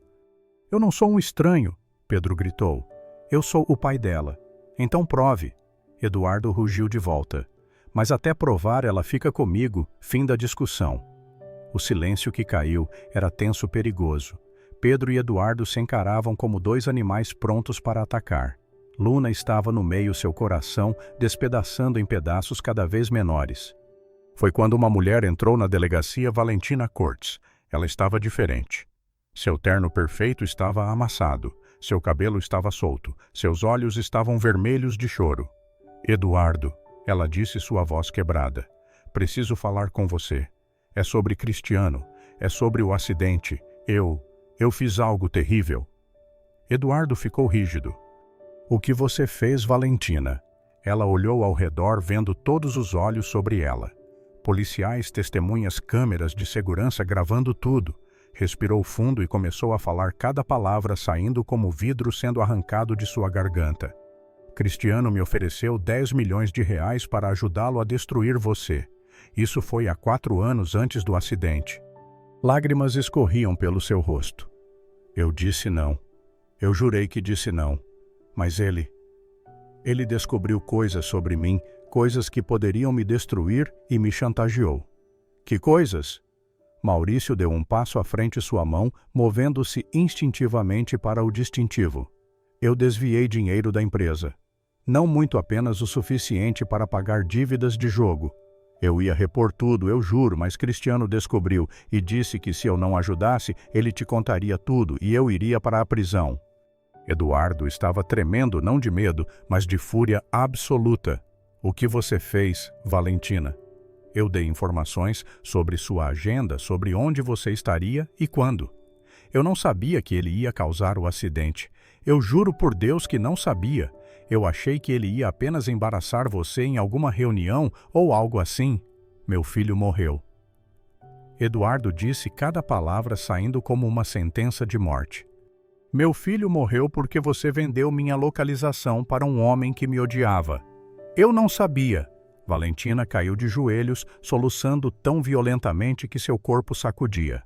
Eu não sou um estranho, Pedro gritou. Eu sou o pai dela. Então prove. Eduardo rugiu de volta. Mas até provar, ela fica comigo. Fim da discussão. O silêncio que caiu era tenso, perigoso. Pedro e Eduardo se encaravam como dois animais prontos para atacar. Luna estava no meio, seu coração despedaçando em pedaços cada vez menores. Foi quando uma mulher entrou na delegacia, Valentina Cortes. Ela estava diferente. Seu terno perfeito estava amassado. Seu cabelo estava solto. Seus olhos estavam vermelhos de choro. Eduardo, ela disse, sua voz quebrada. Preciso falar com você. É sobre Cristiano. É sobre o acidente. Eu fiz algo terrível. Eduardo ficou rígido. O que você fez, Valentina? Ela olhou ao redor, vendo todos os olhos sobre ela. Policiais, testemunhas, câmeras de segurança gravando tudo. Respirou fundo e começou a falar cada palavra saindo como vidro sendo arrancado de sua garganta. Cristiano me ofereceu 10 milhões de reais para ajudá-lo a destruir você. Isso foi há 4 anos antes do acidente. Lágrimas escorriam pelo seu rosto. Eu disse não. Eu jurei que disse não. Mas ele descobriu coisas sobre mim, coisas que poderiam me destruir e me chantageou. Que coisas? Maurício deu um passo à frente sua mão, movendo-se instintivamente para o distintivo. Eu desviei dinheiro da empresa. Não muito, apenas o suficiente para pagar dívidas de jogo. Eu ia repor tudo, eu juro, mas Cristiano descobriu e disse que se eu não ajudasse, ele te contaria tudo e eu iria para a prisão. Eduardo estava tremendo não de medo, mas de fúria absoluta. O que você fez, Valentina? Eu dei informações sobre sua agenda, sobre onde você estaria e quando. Eu não sabia que ele ia causar o acidente. Eu juro por Deus que não sabia. Eu achei que ele ia apenas embaraçar você em alguma reunião ou algo assim. Meu filho morreu. Eduardo disse cada palavra saindo como uma sentença de morte. Meu filho morreu porque você vendeu minha localização para um homem que me odiava. Eu não sabia. Valentina caiu de joelhos, soluçando tão violentamente que seu corpo sacudia.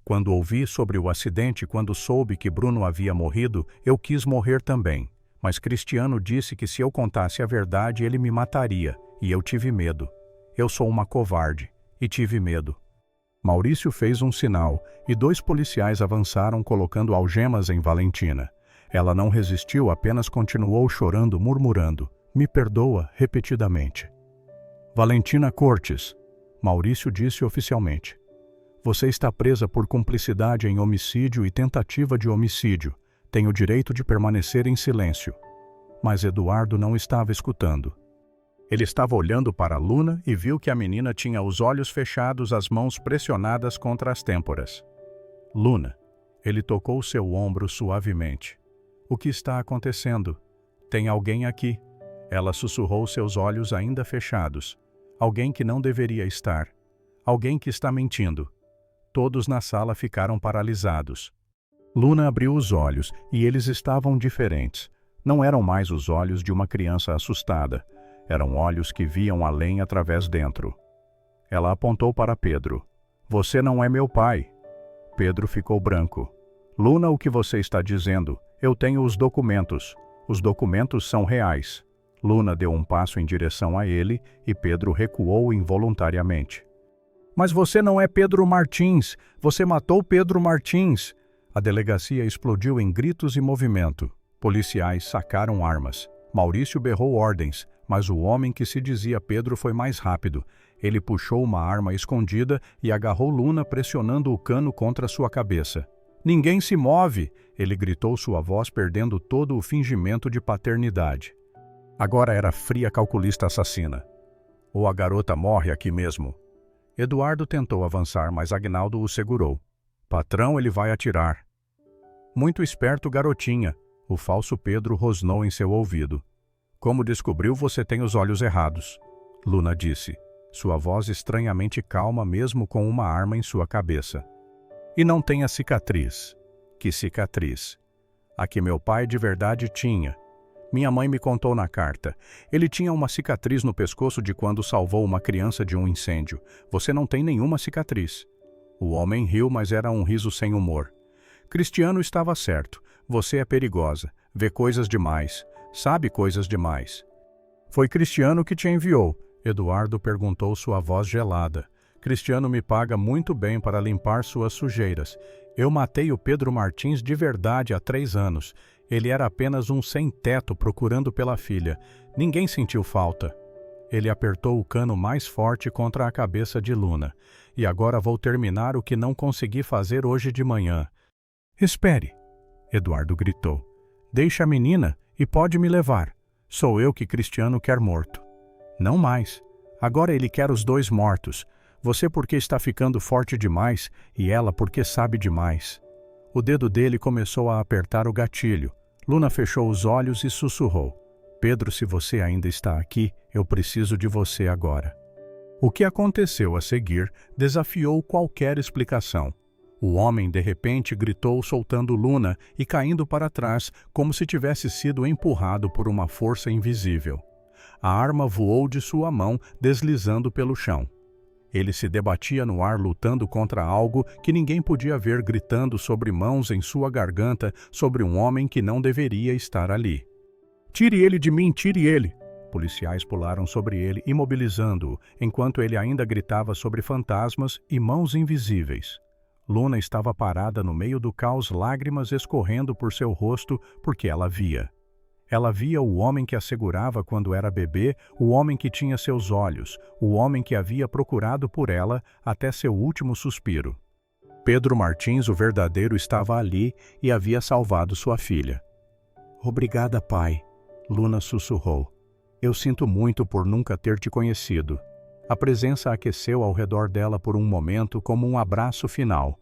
Quando ouvi sobre o acidente, quando soube que Bruno havia morrido, eu quis morrer também. Mas Cristiano disse que se eu contasse a verdade, ele me mataria, e eu tive medo. Eu sou uma covarde, e tive medo. Maurício fez um sinal, e 2 policiais avançaram colocando algemas em Valentina. Ela não resistiu, apenas continuou chorando, murmurando. Me perdoa, repetidamente. Valentina Cortes, Maurício disse oficialmente. Você está presa por cumplicidade em homicídio e tentativa de homicídio. Tem o direito de permanecer em silêncio. Mas Eduardo não estava escutando. Ele estava olhando para Luna e viu que a menina tinha os olhos fechados, as mãos pressionadas contra as têmporas. Luna, ele tocou seu ombro suavemente. O que está acontecendo? Tem alguém aqui. Ela sussurrou, seus olhos ainda fechados. Alguém que não deveria estar. Alguém que está mentindo. Todos na sala ficaram paralisados. Luna abriu os olhos e eles estavam diferentes. Não eram mais os olhos de uma criança assustada. Eram olhos que viam além através dentro. Ela apontou para Pedro. Você não é meu pai. Pedro ficou branco. Luna, o que você está dizendo? Eu tenho os documentos. Os documentos são reais. Luna deu um passo em direção a ele e Pedro recuou involuntariamente. Mas você não é Pedro Martins! Você matou Pedro Martins! A delegacia explodiu em gritos e movimento. Policiais sacaram armas. Maurício berrou ordens, mas o homem que se dizia Pedro foi mais rápido. Ele puxou uma arma escondida e agarrou Luna pressionando o cano contra sua cabeça. Ninguém se move! Ele gritou, sua voz perdendo todo o fingimento de paternidade. Agora era fria calculista assassina. Ou a garota morre aqui mesmo. Eduardo tentou avançar, mas Agnaldo o segurou. Patrão, ele vai atirar. Muito esperto, garotinha. O falso Pedro rosnou em seu ouvido. Como descobriu, você tem os olhos errados. Luna disse, sua voz estranhamente calma mesmo com uma arma em sua cabeça. E não tem a cicatriz. Que cicatriz? A que meu pai de verdade tinha. Minha mãe me contou na carta. Ele tinha uma cicatriz no pescoço de quando salvou uma criança de um incêndio. Você não tem nenhuma cicatriz. O homem riu, mas era um riso sem humor. Cristiano estava certo. Você é perigosa. Vê coisas demais. Sabe coisas demais. Foi Cristiano que te enviou? Eduardo perguntou, sua voz gelada. Cristiano me paga muito bem para limpar suas sujeiras. Eu matei o Pedro Martins de verdade há 3 anos. Ele era apenas um sem-teto procurando pela filha. Ninguém sentiu falta. Ele apertou o cano mais forte contra a cabeça de Luna. E agora vou terminar o que não consegui fazer hoje de manhã. Espere, Eduardo gritou. Deixa a menina e pode me levar. Sou eu que Cristiano quer morto. Não mais. Agora ele quer os 2 mortos. Você porque está ficando forte demais e ela porque sabe demais. O dedo dele começou a apertar o gatilho. Luna fechou os olhos e sussurrou. Pedro, se você ainda está aqui, eu preciso de você agora. O que aconteceu a seguir desafiou qualquer explicação. O homem, de repente, gritou soltando Luna e caindo para trás, como se tivesse sido empurrado por uma força invisível. A arma voou de sua mão, deslizando pelo chão. Ele se debatia no ar lutando contra algo que ninguém podia ver, gritando sobre mãos em sua garganta, sobre um homem que não deveria estar ali. "Tire ele de mim, tire ele!" Policiais pularam sobre ele, imobilizando-o, enquanto ele ainda gritava sobre fantasmas e mãos invisíveis. Luna estava parada no meio do caos, lágrimas escorrendo por seu rosto, porque ela via. Ela via o homem que a segurava quando era bebê, o homem que tinha seus olhos, o homem que havia procurado por ela até seu último suspiro. Pedro Martins, o verdadeiro, estava ali e havia salvado sua filha. "Obrigada, pai", Luna sussurrou. "Eu sinto muito por nunca ter te conhecido." A presença aqueceu ao redor dela por um momento como um abraço final.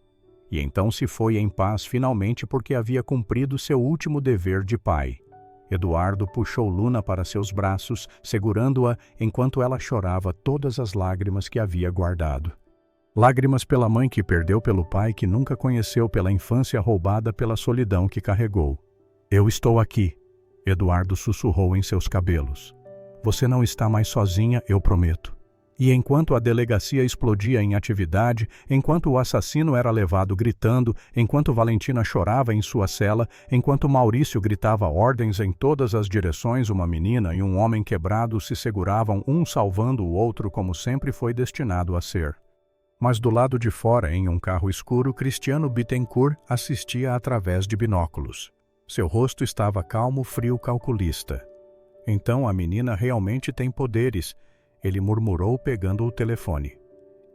E então se foi em paz finalmente porque havia cumprido seu último dever de pai. Eduardo puxou Luna para seus braços, segurando-a enquanto ela chorava todas as lágrimas que havia guardado. Lágrimas pela mãe que perdeu, pelo pai que nunca conheceu, pela infância roubada, pela solidão que carregou. "Eu estou aqui", Eduardo sussurrou em seus cabelos. "Você não está mais sozinha, eu prometo." E enquanto a delegacia explodia em atividade, enquanto o assassino era levado gritando, enquanto Valentina chorava em sua cela, enquanto Maurício gritava ordens em todas as direções, uma menina e um homem quebrado se seguravam, um salvando o outro como sempre foi destinado a ser. Mas do lado de fora, em um carro escuro, Cristiano Bittencourt assistia através de binóculos. Seu rosto estava calmo, frio, calculista. "Então a menina realmente tem poderes", ele murmurou pegando o telefone.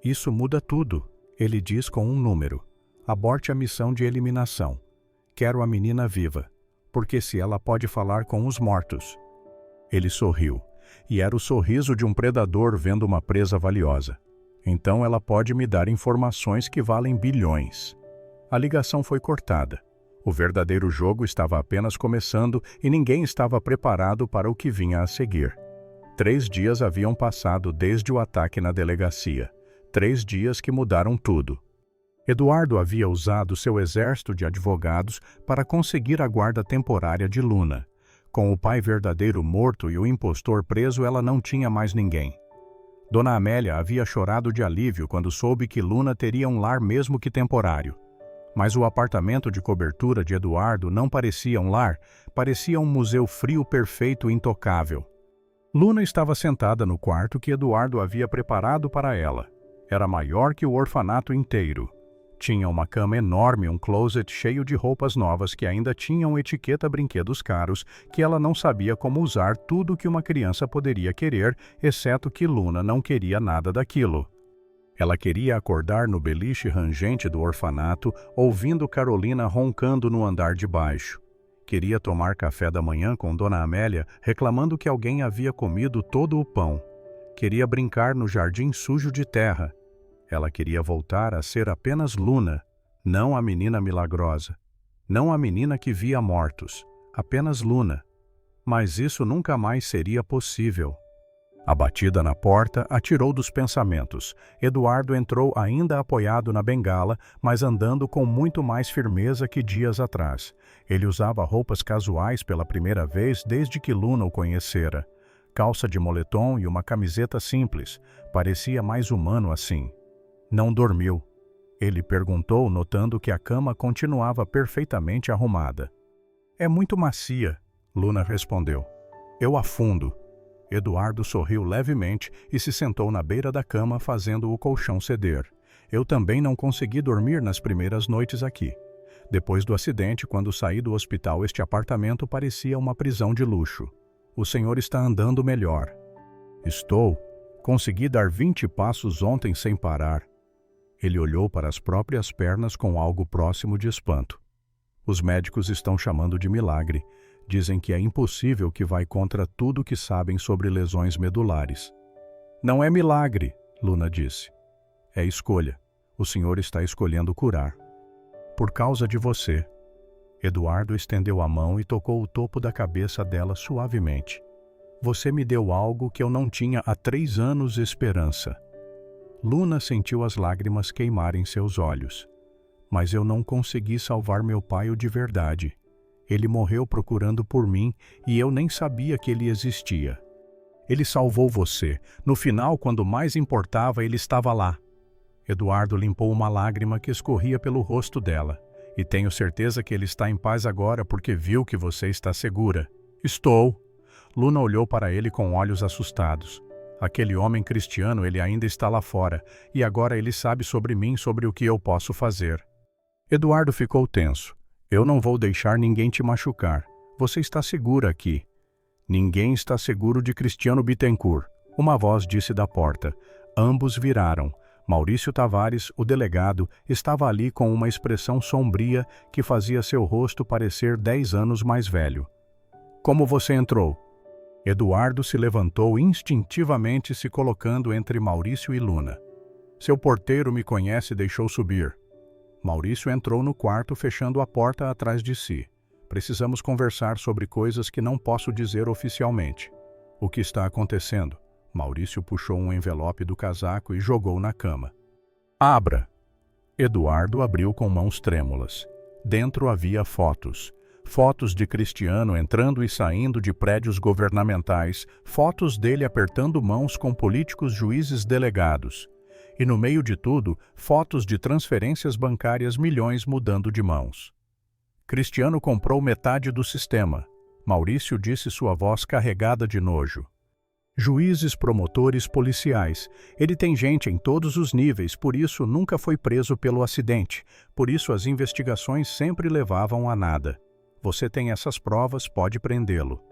"Isso muda tudo", ele diz com um número. "Aborte a missão de eliminação. Quero a menina viva, porque se ela pode falar com os mortos." Ele sorriu, e era o sorriso de um predador vendo uma presa valiosa. "Então ela pode me dar informações que valem bilhões." A ligação foi cortada. O verdadeiro jogo estava apenas começando e ninguém estava preparado para o que vinha a seguir. 3 dias haviam passado desde o ataque na delegacia. 3 dias que mudaram tudo. Eduardo havia usado seu exército de advogados para conseguir a guarda temporária de Luna. Com o pai verdadeiro morto e o impostor preso, ela não tinha mais ninguém. Dona Amélia havia chorado de alívio quando soube que Luna teria um lar mesmo que temporário. Mas o apartamento de cobertura de Eduardo não parecia um lar, parecia um museu frio, perfeito e intocável. Luna estava sentada no quarto que Eduardo havia preparado para ela. Era maior que o orfanato inteiro. Tinha uma cama enorme, um closet cheio de roupas novas que ainda tinham etiqueta brinquedos caros, que ela não sabia como usar, tudo que uma criança poderia querer, exceto que Luna não queria nada daquilo. Ela queria acordar no beliche rangente do orfanato, ouvindo Carolina roncando no andar de baixo. Queria tomar café da manhã com Dona Amélia, reclamando que alguém havia comido todo o pão. Queria brincar no jardim sujo de terra. Ela queria voltar a ser apenas Luna, não a menina milagrosa. Não a menina que via mortos, apenas Luna. Mas isso nunca mais seria possível. A batida na porta a tirou dos pensamentos. Eduardo entrou ainda apoiado na bengala, mas andando com muito mais firmeza que dias atrás. Ele usava roupas casuais pela primeira vez desde que Luna o conhecera. Calça de moletom e uma camiseta simples. Parecia mais humano assim. "Não dormiu?" ele perguntou, notando que a cama continuava perfeitamente arrumada. "É muito macia", Luna respondeu. "Eu afundo." Eduardo sorriu levemente e se sentou na beira da cama, fazendo o colchão ceder. "Eu também não consegui dormir nas primeiras noites aqui. Depois do acidente, quando saí do hospital, este apartamento parecia uma prisão de luxo. O senhor está andando melhor." "Estou. Consegui dar 20 passos ontem sem parar." Ele olhou para as próprias pernas com algo próximo de espanto. "Os médicos estão chamando de milagre. Dizem que é impossível, que vai contra tudo que sabem sobre lesões medulares." "Não é milagre", Luna disse. "É escolha. O senhor está escolhendo curar. Por causa de você." Eduardo estendeu a mão e tocou o topo da cabeça dela suavemente. "Você me deu algo que eu não tinha há 3 anos, esperança." Luna sentiu as lágrimas queimarem seus olhos. Mas eu não consegui salvar meu pai de verdade. Ele morreu procurando por mim e eu nem sabia que ele existia. Ele salvou você. No final, quando mais importava, ele estava lá. Eduardo limpou uma lágrima que escorria pelo rosto dela. E tenho certeza que ele está em paz agora porque viu que você está segura. Estou. Luna olhou para ele com olhos assustados. Aquele homem cristiano, ele ainda está lá fora, e agora ele sabe sobre mim, sobre o que eu posso fazer. Eduardo ficou tenso. Eu não vou deixar ninguém te machucar. Você está segura aqui. Ninguém está seguro de Cristiano Bittencourt. Uma voz disse da porta. Ambos viraram. Maurício Tavares, o delegado, estava ali com uma expressão sombria que fazia seu rosto parecer 10 anos mais velho. Como você entrou? Eduardo se levantou instintivamente, se colocando entre Maurício e Luna. Seu porteiro me conhece e deixou subir. Maurício entrou no quarto, fechando a porta atrás de si. Precisamos conversar sobre coisas que não posso dizer oficialmente. O que está acontecendo? Maurício puxou um envelope do casaco e jogou na cama. Abra! Eduardo abriu com mãos trêmulas. Dentro havia fotos. Fotos de Cristiano entrando e saindo de prédios governamentais, fotos dele apertando mãos com políticos, juízes, delegados. E no meio de tudo, fotos de transferências bancárias, milhões mudando de mãos. Cristiano comprou metade do sistema. Maurício disse, sua voz carregada de nojo. Juízes, promotores, policiais. Ele tem gente em todos os níveis, por isso nunca foi preso pelo acidente. Por isso as investigações sempre levavam a nada. Você tem essas provas, pode prendê-lo.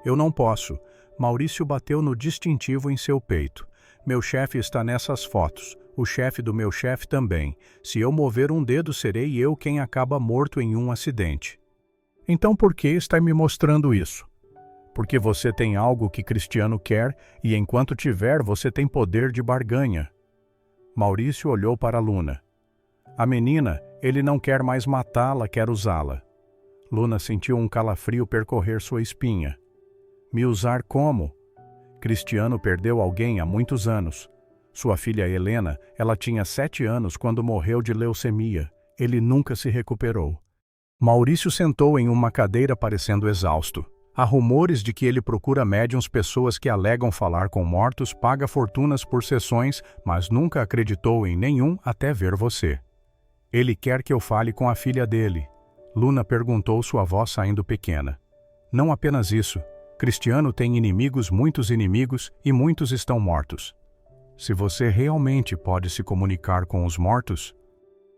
Eu não posso. Maurício bateu no distintivo em seu peito. Meu chefe está nessas fotos. O chefe do meu chefe também. Se eu mover um dedo, serei eu quem acaba morto em um acidente. Então por que está me mostrando isso? Porque você tem algo que Cristiano quer e enquanto tiver, você tem poder de barganha. Maurício olhou para Luna. A menina, ele não quer mais matá-la, quer usá-la. Luna sentiu um calafrio percorrer sua espinha. Me usar como? Cristiano perdeu alguém há muitos anos. Sua filha Helena, ela tinha 7 anos quando morreu de leucemia. Ele nunca se recuperou. Maurício sentou em uma cadeira parecendo exausto. Há rumores de que ele procura médiuns, pessoas que alegam falar com mortos, paga fortunas por sessões, mas nunca acreditou em nenhum até ver você. Ele quer que eu fale com a filha dele. Luna perguntou, sua voz saindo pequena. Não apenas isso. Cristiano tem inimigos, muitos inimigos, e muitos estão mortos. Se você realmente pode se comunicar com os mortos...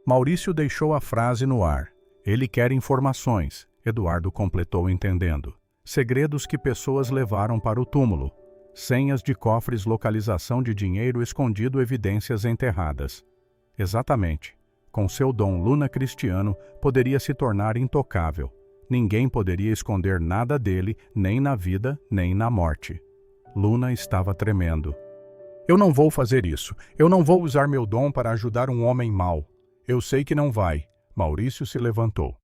Maurício deixou a frase no ar. Ele quer informações, Eduardo completou entendendo. Segredos que pessoas levaram para o túmulo. Senhas de cofres, localização de dinheiro escondido, evidências enterradas. Exatamente. Com seu dom, Luna Cristiano poderia se tornar intocável. Ninguém poderia esconder nada dele, nem na vida, nem na morte. Luna estava tremendo. Eu não vou fazer isso. Eu não vou usar meu dom para ajudar um homem mau. Eu sei que não vai. Maurício se levantou.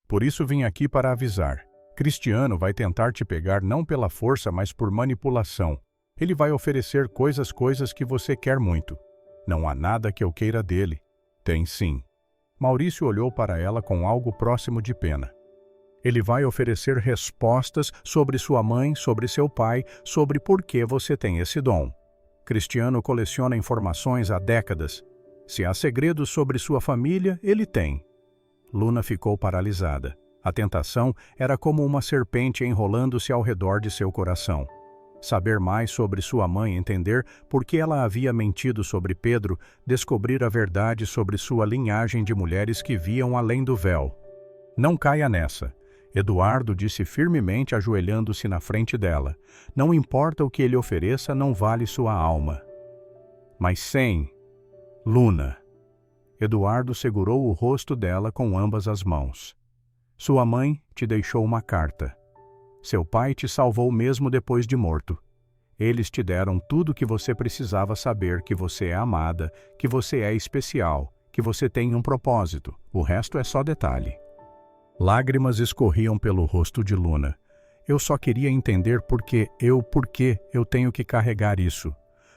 Por isso vim aqui para avisar. Cristiano vai tentar te pegar não pela força, mas por manipulação. Ele vai oferecer coisas que você quer muito. Não há nada que eu queira dele. Tem sim. Maurício olhou para ela com algo próximo de pena. Ele vai oferecer respostas sobre sua mãe, sobre seu pai, sobre por que você tem esse dom. Cristiano coleciona informações há décadas. Se há segredos sobre sua família, ele tem. Luna ficou paralisada. A tentação era como uma serpente enrolando-se ao redor de seu coração. Saber mais sobre sua mãe, entender por que ela havia mentido sobre Pedro, descobrir a verdade sobre sua linhagem de mulheres que viam além do véu. Não caia nessa. Eduardo disse firmemente, ajoelhando-se na frente dela. Não importa o que ele ofereça, não vale sua alma. Mas sem... Luna. Eduardo segurou o rosto dela com ambas as mãos. Sua mãe te deixou uma carta. Seu pai te salvou mesmo depois de morto. Eles te deram tudo o que você precisava saber, que você é amada, que você é especial, que você tem um propósito. O resto é só detalhe. Lágrimas escorriam pelo rosto de Luna. Eu só queria entender por que eu tenho que carregar isso.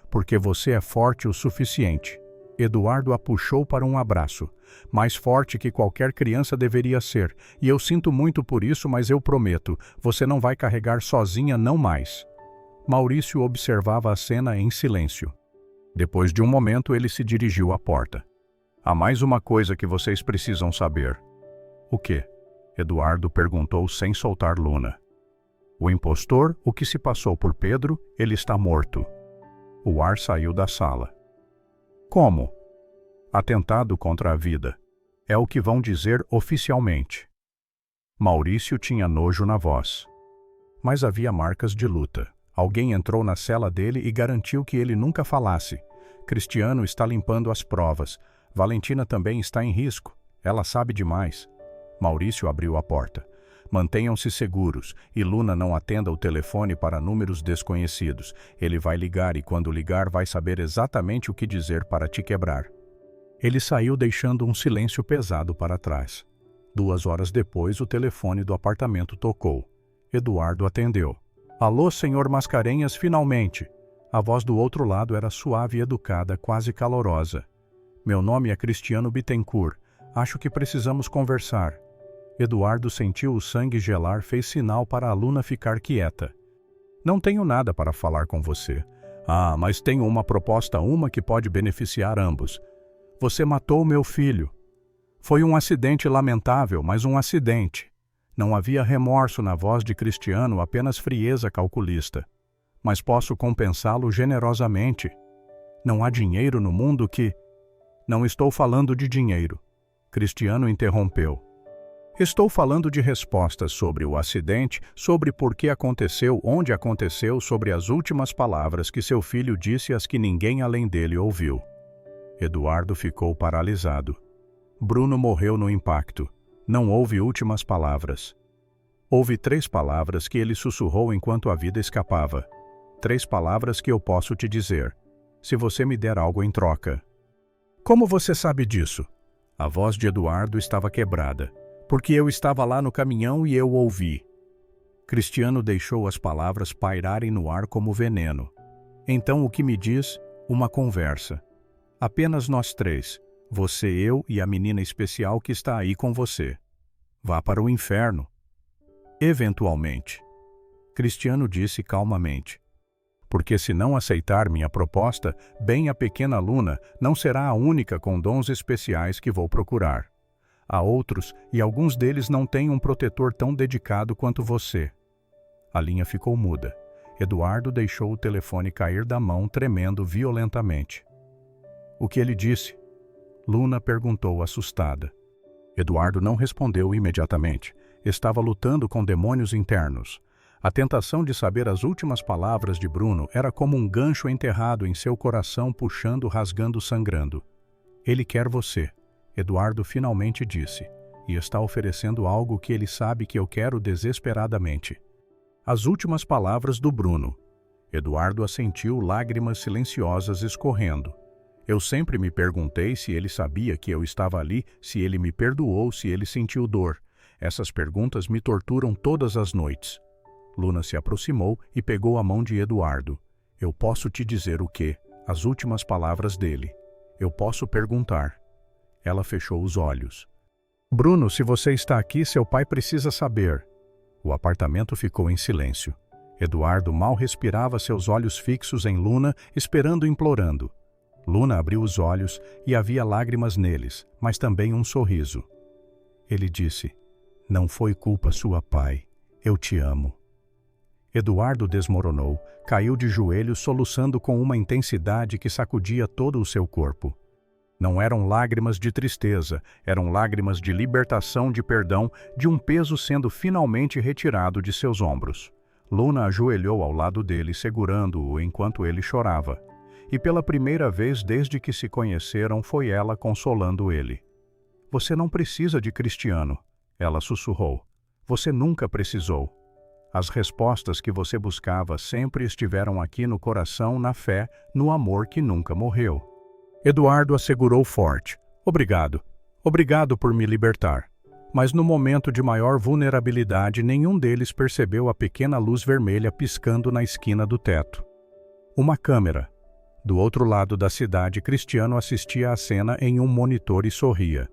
Porque você é forte o suficiente. Eduardo a puxou para um abraço, mais forte que qualquer criança deveria ser, e eu sinto muito por isso, mas eu prometo, você não vai carregar sozinha não mais. Maurício observava a cena em silêncio. Depois de um momento, ele se dirigiu à porta. Há mais uma coisa que vocês precisam saber. O quê? Eduardo perguntou sem soltar Luna. O impostor, o que se passou por Pedro, ele está morto. O ar saiu da sala. Como? Atentado contra a vida. É o que vão dizer oficialmente. Maurício tinha nojo na voz. Mas havia marcas de luta. Alguém entrou na cela dele e garantiu que ele nunca falasse. Cristiano está limpando as provas. Valentina também está em risco. Ela sabe demais. Maurício abriu a porta. Mantenham-se seguros e Luna não atenda o telefone para números desconhecidos. Ele vai ligar e quando ligar vai saber exatamente o que dizer para te quebrar. Ele saiu deixando um silêncio pesado para trás. 2 horas depois o telefone do apartamento tocou. Eduardo atendeu. Alô, senhor Mascarenhas, finalmente! A voz do outro lado era suave e educada, quase calorosa. Meu nome é Cristiano Bittencourt. Acho que precisamos conversar. Eduardo sentiu o sangue gelar, fez sinal para a Luna ficar quieta. Não tenho nada para falar com você. Ah, mas tenho uma proposta, uma que pode beneficiar ambos. Você matou meu filho. Foi um acidente lamentável, mas um acidente. Não havia remorso na voz de Cristiano, apenas frieza calculista. Mas posso compensá-lo generosamente. Não há dinheiro no mundo que... Não estou falando de dinheiro. Cristiano interrompeu. Estou falando de respostas sobre o acidente, sobre por que aconteceu, onde aconteceu, sobre as últimas palavras que seu filho disse as que ninguém além dele ouviu. Eduardo ficou paralisado. Bruno morreu no impacto. Não houve últimas palavras. Houve 3 palavras que ele sussurrou enquanto a vida escapava. 3 palavras que eu posso te dizer, se você me der algo em troca. Como você sabe disso? A voz de Eduardo estava quebrada. Porque eu estava lá no caminhão e eu ouvi. Cristiano deixou as palavras pairarem no ar como veneno. Então o que me diz? Uma conversa. Apenas nós 3. Você, eu e a menina especial que está aí com você. Vá para o inferno. Eventualmente. Cristiano disse calmamente. Porque se não aceitar minha proposta, bem a pequena Luna não será a única com dons especiais que vou procurar. Há outros, e alguns deles não têm um protetor tão dedicado quanto você. A linha ficou muda. Eduardo deixou o telefone cair da mão, tremendo violentamente. O que ele disse? Luna perguntou, assustada. Eduardo não respondeu imediatamente. Estava lutando com demônios internos. A tentação de saber as últimas palavras de Bruno era como um gancho enterrado em seu coração, puxando, rasgando, sangrando. Ele quer você. Eduardo finalmente disse, e está oferecendo algo que ele sabe que eu quero desesperadamente. As últimas palavras do Bruno. Eduardo assentiu, lágrimas silenciosas escorrendo. Eu sempre me perguntei se ele sabia que eu estava ali, se ele me perdoou, se ele sentiu dor. Essas perguntas me torturam todas as noites. Luna se aproximou e pegou a mão de Eduardo. Eu posso te dizer o quê? As últimas palavras dele. Eu posso perguntar. Ela fechou os olhos. Bruno, se você está aqui, seu pai precisa saber. O apartamento ficou em silêncio. Eduardo mal respirava, seus olhos fixos em Luna, esperando, implorando. Luna abriu os olhos e havia lágrimas neles, mas também um sorriso. Ele disse, não foi culpa sua, pai. Eu te amo. Eduardo desmoronou, caiu de joelhos, soluçando com uma intensidade que sacudia todo o seu corpo. Não eram lágrimas de tristeza, eram lágrimas de libertação, de perdão, de um peso sendo finalmente retirado de seus ombros. Luna ajoelhou ao lado dele, segurando-o enquanto ele chorava. E pela primeira vez desde que se conheceram, foi ela consolando ele. Você não precisa de Cristiano, ela sussurrou. Você nunca precisou. As respostas que você buscava sempre estiveram aqui no coração, na fé, no amor que nunca morreu. Eduardo assegurou forte. Obrigado. Obrigado por me libertar. Mas no momento de maior vulnerabilidade, nenhum deles percebeu a pequena luz vermelha piscando na esquina do teto. Uma câmera. Do outro lado da cidade, Cristiano assistia à cena em um monitor e sorria.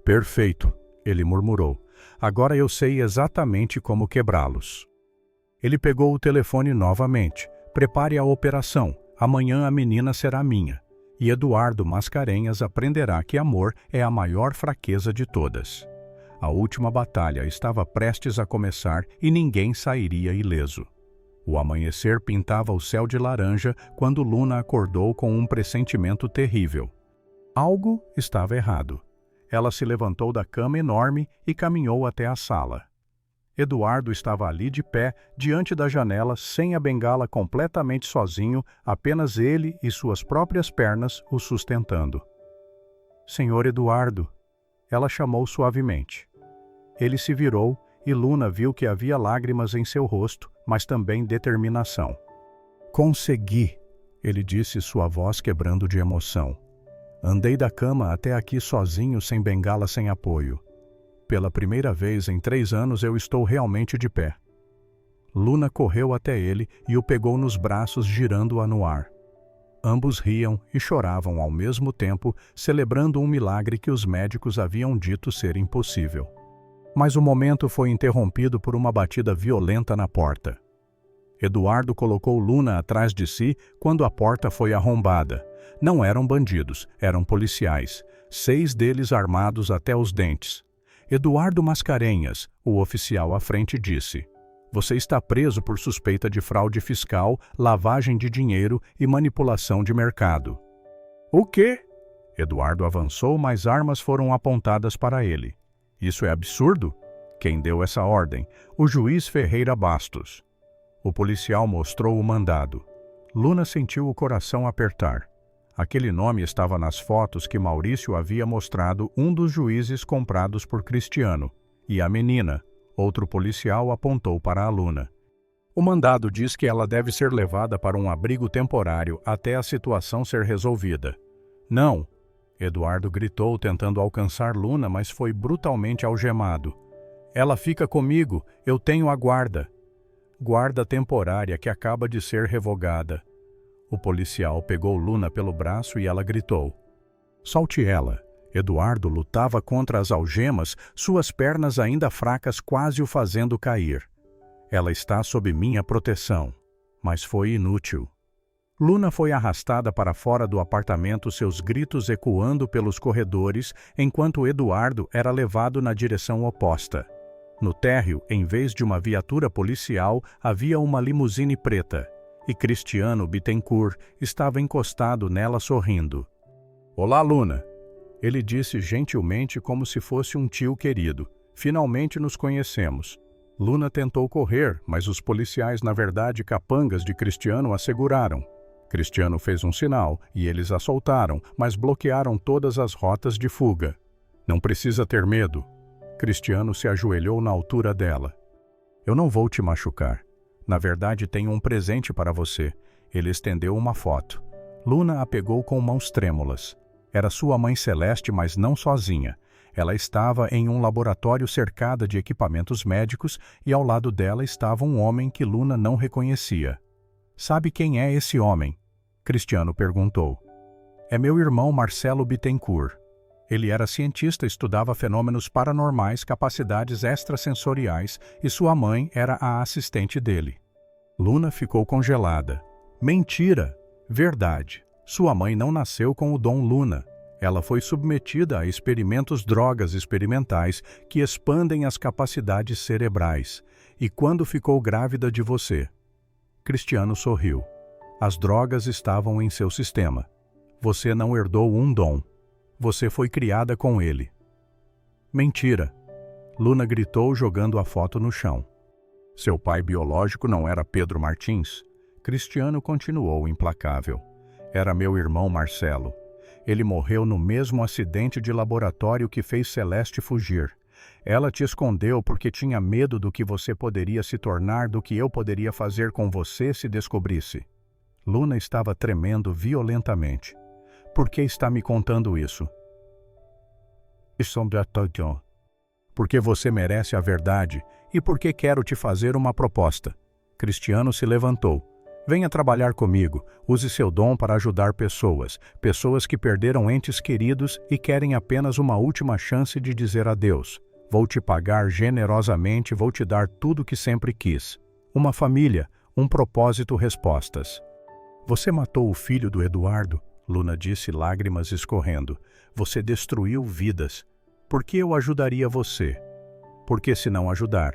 Perfeito, ele murmurou. Agora eu sei exatamente como quebrá-los. Ele pegou o telefone novamente. Prepare a operação. Amanhã a menina será minha. E Eduardo Mascarenhas aprenderá que amor é a maior fraqueza de todas. A última batalha estava prestes a começar e ninguém sairia ileso. O amanhecer pintava o céu de laranja quando Luna acordou com um pressentimento terrível. Algo estava errado. Ela se levantou da cama enorme e caminhou até a sala. Eduardo estava ali de pé, diante da janela, sem a bengala, completamente sozinho, apenas ele e suas próprias pernas o sustentando. Senhor Eduardo, ela chamou suavemente. Ele se virou e Luna viu que havia lágrimas em seu rosto, mas também determinação. Consegui, ele disse, sua voz quebrando de emoção. Andei da cama até aqui sozinho, sem bengala, sem apoio. Pela primeira vez em 3 anos eu estou realmente de pé. Luna correu até ele e o pegou nos braços, girando-a no ar. Ambos riam e choravam ao mesmo tempo, celebrando um milagre que os médicos haviam dito ser impossível. Mas o momento foi interrompido por uma batida violenta na porta. Eduardo colocou Luna atrás de si quando a porta foi arrombada. Não eram bandidos, eram policiais, 6 deles armados até os dentes. Eduardo Mascarenhas, o oficial à frente, disse: Você está preso por suspeita de fraude fiscal, lavagem de dinheiro e manipulação de mercado. O quê? Eduardo avançou, mas armas foram apontadas para ele. Isso é absurdo? Quem deu essa ordem? O juiz Ferreira Bastos. O policial mostrou o mandado. Luna sentiu o coração apertar. Aquele nome estava nas fotos que Maurício havia mostrado um dos juízes comprados por Cristiano. E a menina, outro policial, apontou para a Luna. O mandado diz que ela deve ser levada para um abrigo temporário até a situação ser resolvida. Não! Eduardo gritou, tentando alcançar Luna, mas foi brutalmente algemado. Ela fica comigo, eu tenho a guarda. Guarda temporária que acaba de ser revogada. O policial pegou Luna pelo braço e ela gritou. Solte ela. Eduardo lutava contra as algemas, suas pernas ainda fracas quase o fazendo cair. Ela está sob minha proteção. Mas foi inútil. Luna foi arrastada para fora do apartamento, seus gritos ecoando pelos corredores, enquanto Eduardo era levado na direção oposta. No térreo, em vez de uma viatura policial, havia uma limusine preta. E Cristiano Bittencourt estava encostado nela sorrindo. Olá, Luna. Ele disse gentilmente, como se fosse um tio querido. Finalmente nos conhecemos. Luna tentou correr, mas os policiais, na verdade capangas de Cristiano, a seguraram. Cristiano fez um sinal e eles a soltaram, mas bloquearam todas as rotas de fuga. Não precisa ter medo. Cristiano se ajoelhou na altura dela. Eu não vou te machucar. Na verdade, tenho um presente para você. Ele estendeu uma foto. Luna a pegou com mãos trêmulas. Era sua mãe Celeste, mas não sozinha. Ela estava em um laboratório cercada de equipamentos médicos e ao lado dela estava um homem que Luna não reconhecia. Sabe quem é esse homem? Cristiano perguntou. É meu irmão Marcelo Bittencourt. Ele era cientista, estudava fenômenos paranormais, capacidades extrasensoriais e sua mãe era a assistente dele. Luna ficou congelada. Mentira! Verdade. Sua mãe não nasceu com o dom Luna. Ela foi submetida a drogas experimentais que expandem as capacidades cerebrais. E quando ficou grávida de você? Cristiano sorriu. As drogas estavam em seu sistema. Você não herdou um dom. Você foi criada com ele. Mentira! Luna gritou, jogando a foto no chão. Seu pai biológico não era Pedro Martins? Cristiano continuou implacável. Era meu irmão Marcelo. Ele morreu no mesmo acidente de laboratório que fez Celeste fugir. Ela te escondeu porque tinha medo do que você poderia se tornar, do que eu poderia fazer com você se descobrisse. Luna estava tremendo violentamente. Por que está me contando isso? Porque você merece a verdade e porque quero te fazer uma proposta. Cristiano se levantou. Venha trabalhar comigo, use seu dom para ajudar pessoas, pessoas que perderam entes queridos e querem apenas uma última chance de dizer adeus. Vou te pagar generosamente, vou te dar tudo o que sempre quis. Uma família, um propósito, respostas. Você matou o filho do Eduardo? Luna disse, lágrimas escorrendo. Você destruiu vidas. Por que eu ajudaria você? Por que se não ajudar?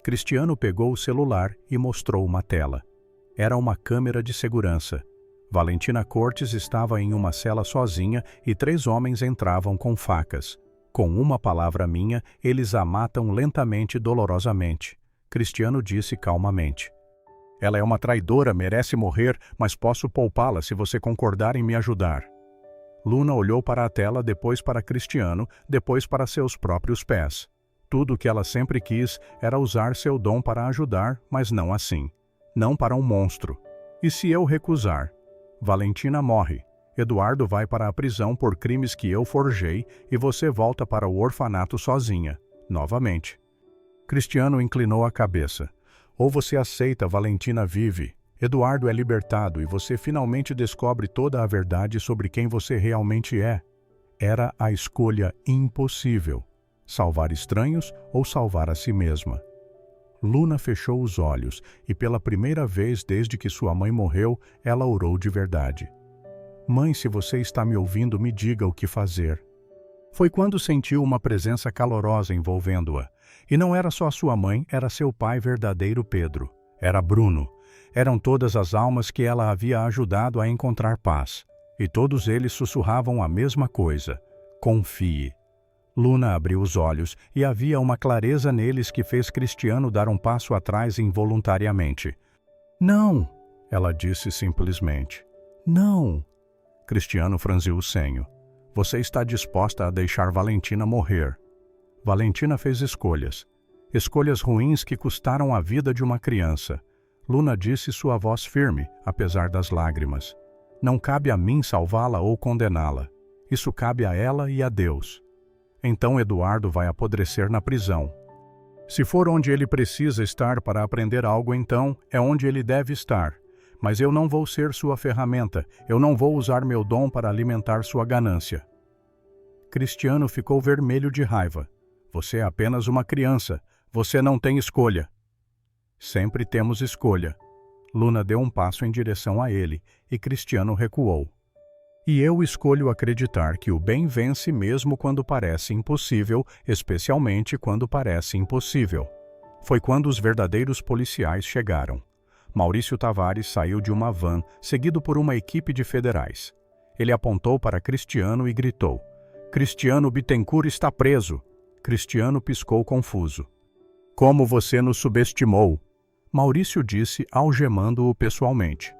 Cristiano pegou o celular e mostrou uma tela. Era uma câmera de segurança. Valentina Cortes estava em uma cela sozinha e 3 homens entravam com facas. Com uma palavra minha, eles a matam lentamente e dolorosamente. Cristiano disse calmamente. Ela é uma traidora, merece morrer, mas posso poupá-la se você concordar em me ajudar. Luna olhou para a tela, depois para Cristiano, depois para seus próprios pés. Tudo o que ela sempre quis era usar seu dom para ajudar, mas não assim. Não para um monstro. E se eu recusar? Valentina morre. Eduardo vai para a prisão por crimes que eu forjei e você volta para o orfanato sozinha, novamente. Cristiano inclinou a cabeça. Ou você aceita, Valentina vive. Eduardo é libertado e você finalmente descobre toda a verdade sobre quem você realmente é. Era a escolha impossível. Salvar estranhos ou salvar a si mesma. Luna fechou os olhos e pela primeira vez desde que sua mãe morreu, ela orou de verdade. Mãe, se você está me ouvindo, me diga o que fazer. Foi quando sentiu uma presença calorosa envolvendo-a. E não era só sua mãe, era seu pai verdadeiro Pedro. Era Bruno. Eram todas as almas que ela havia ajudado a encontrar paz. E todos eles sussurravam a mesma coisa. Confie. Luna abriu os olhos e havia uma clareza neles que fez Cristiano dar um passo atrás involuntariamente. Não, ela disse simplesmente. Não. Cristiano franziu o senho. Você está disposta a deixar Valentina morrer. Valentina fez escolhas. Escolhas ruins que custaram a vida de uma criança. Luna disse, sua voz firme, apesar das lágrimas. Não cabe a mim salvá-la ou condená-la. Isso cabe a ela e a Deus. Então Eduardo vai apodrecer na prisão. Se for onde ele precisa estar para aprender algo, então é onde ele deve estar. Mas eu não vou ser sua ferramenta, eu não vou usar meu dom para alimentar sua ganância. Cristiano ficou vermelho de raiva. Você é apenas uma criança, você não tem escolha. Sempre temos escolha. Luna deu um passo em direção a ele e Cristiano recuou. E eu escolho acreditar que o bem vence mesmo quando parece impossível, especialmente quando parece impossível. Foi quando os verdadeiros policiais chegaram. Maurício Tavares saiu de uma van, seguido por uma equipe de federais. Ele apontou para Cristiano e gritou: Cristiano Bittencourt está preso! Cristiano piscou confuso. Como você nos subestimou? Maurício disse, algemando-o pessoalmente.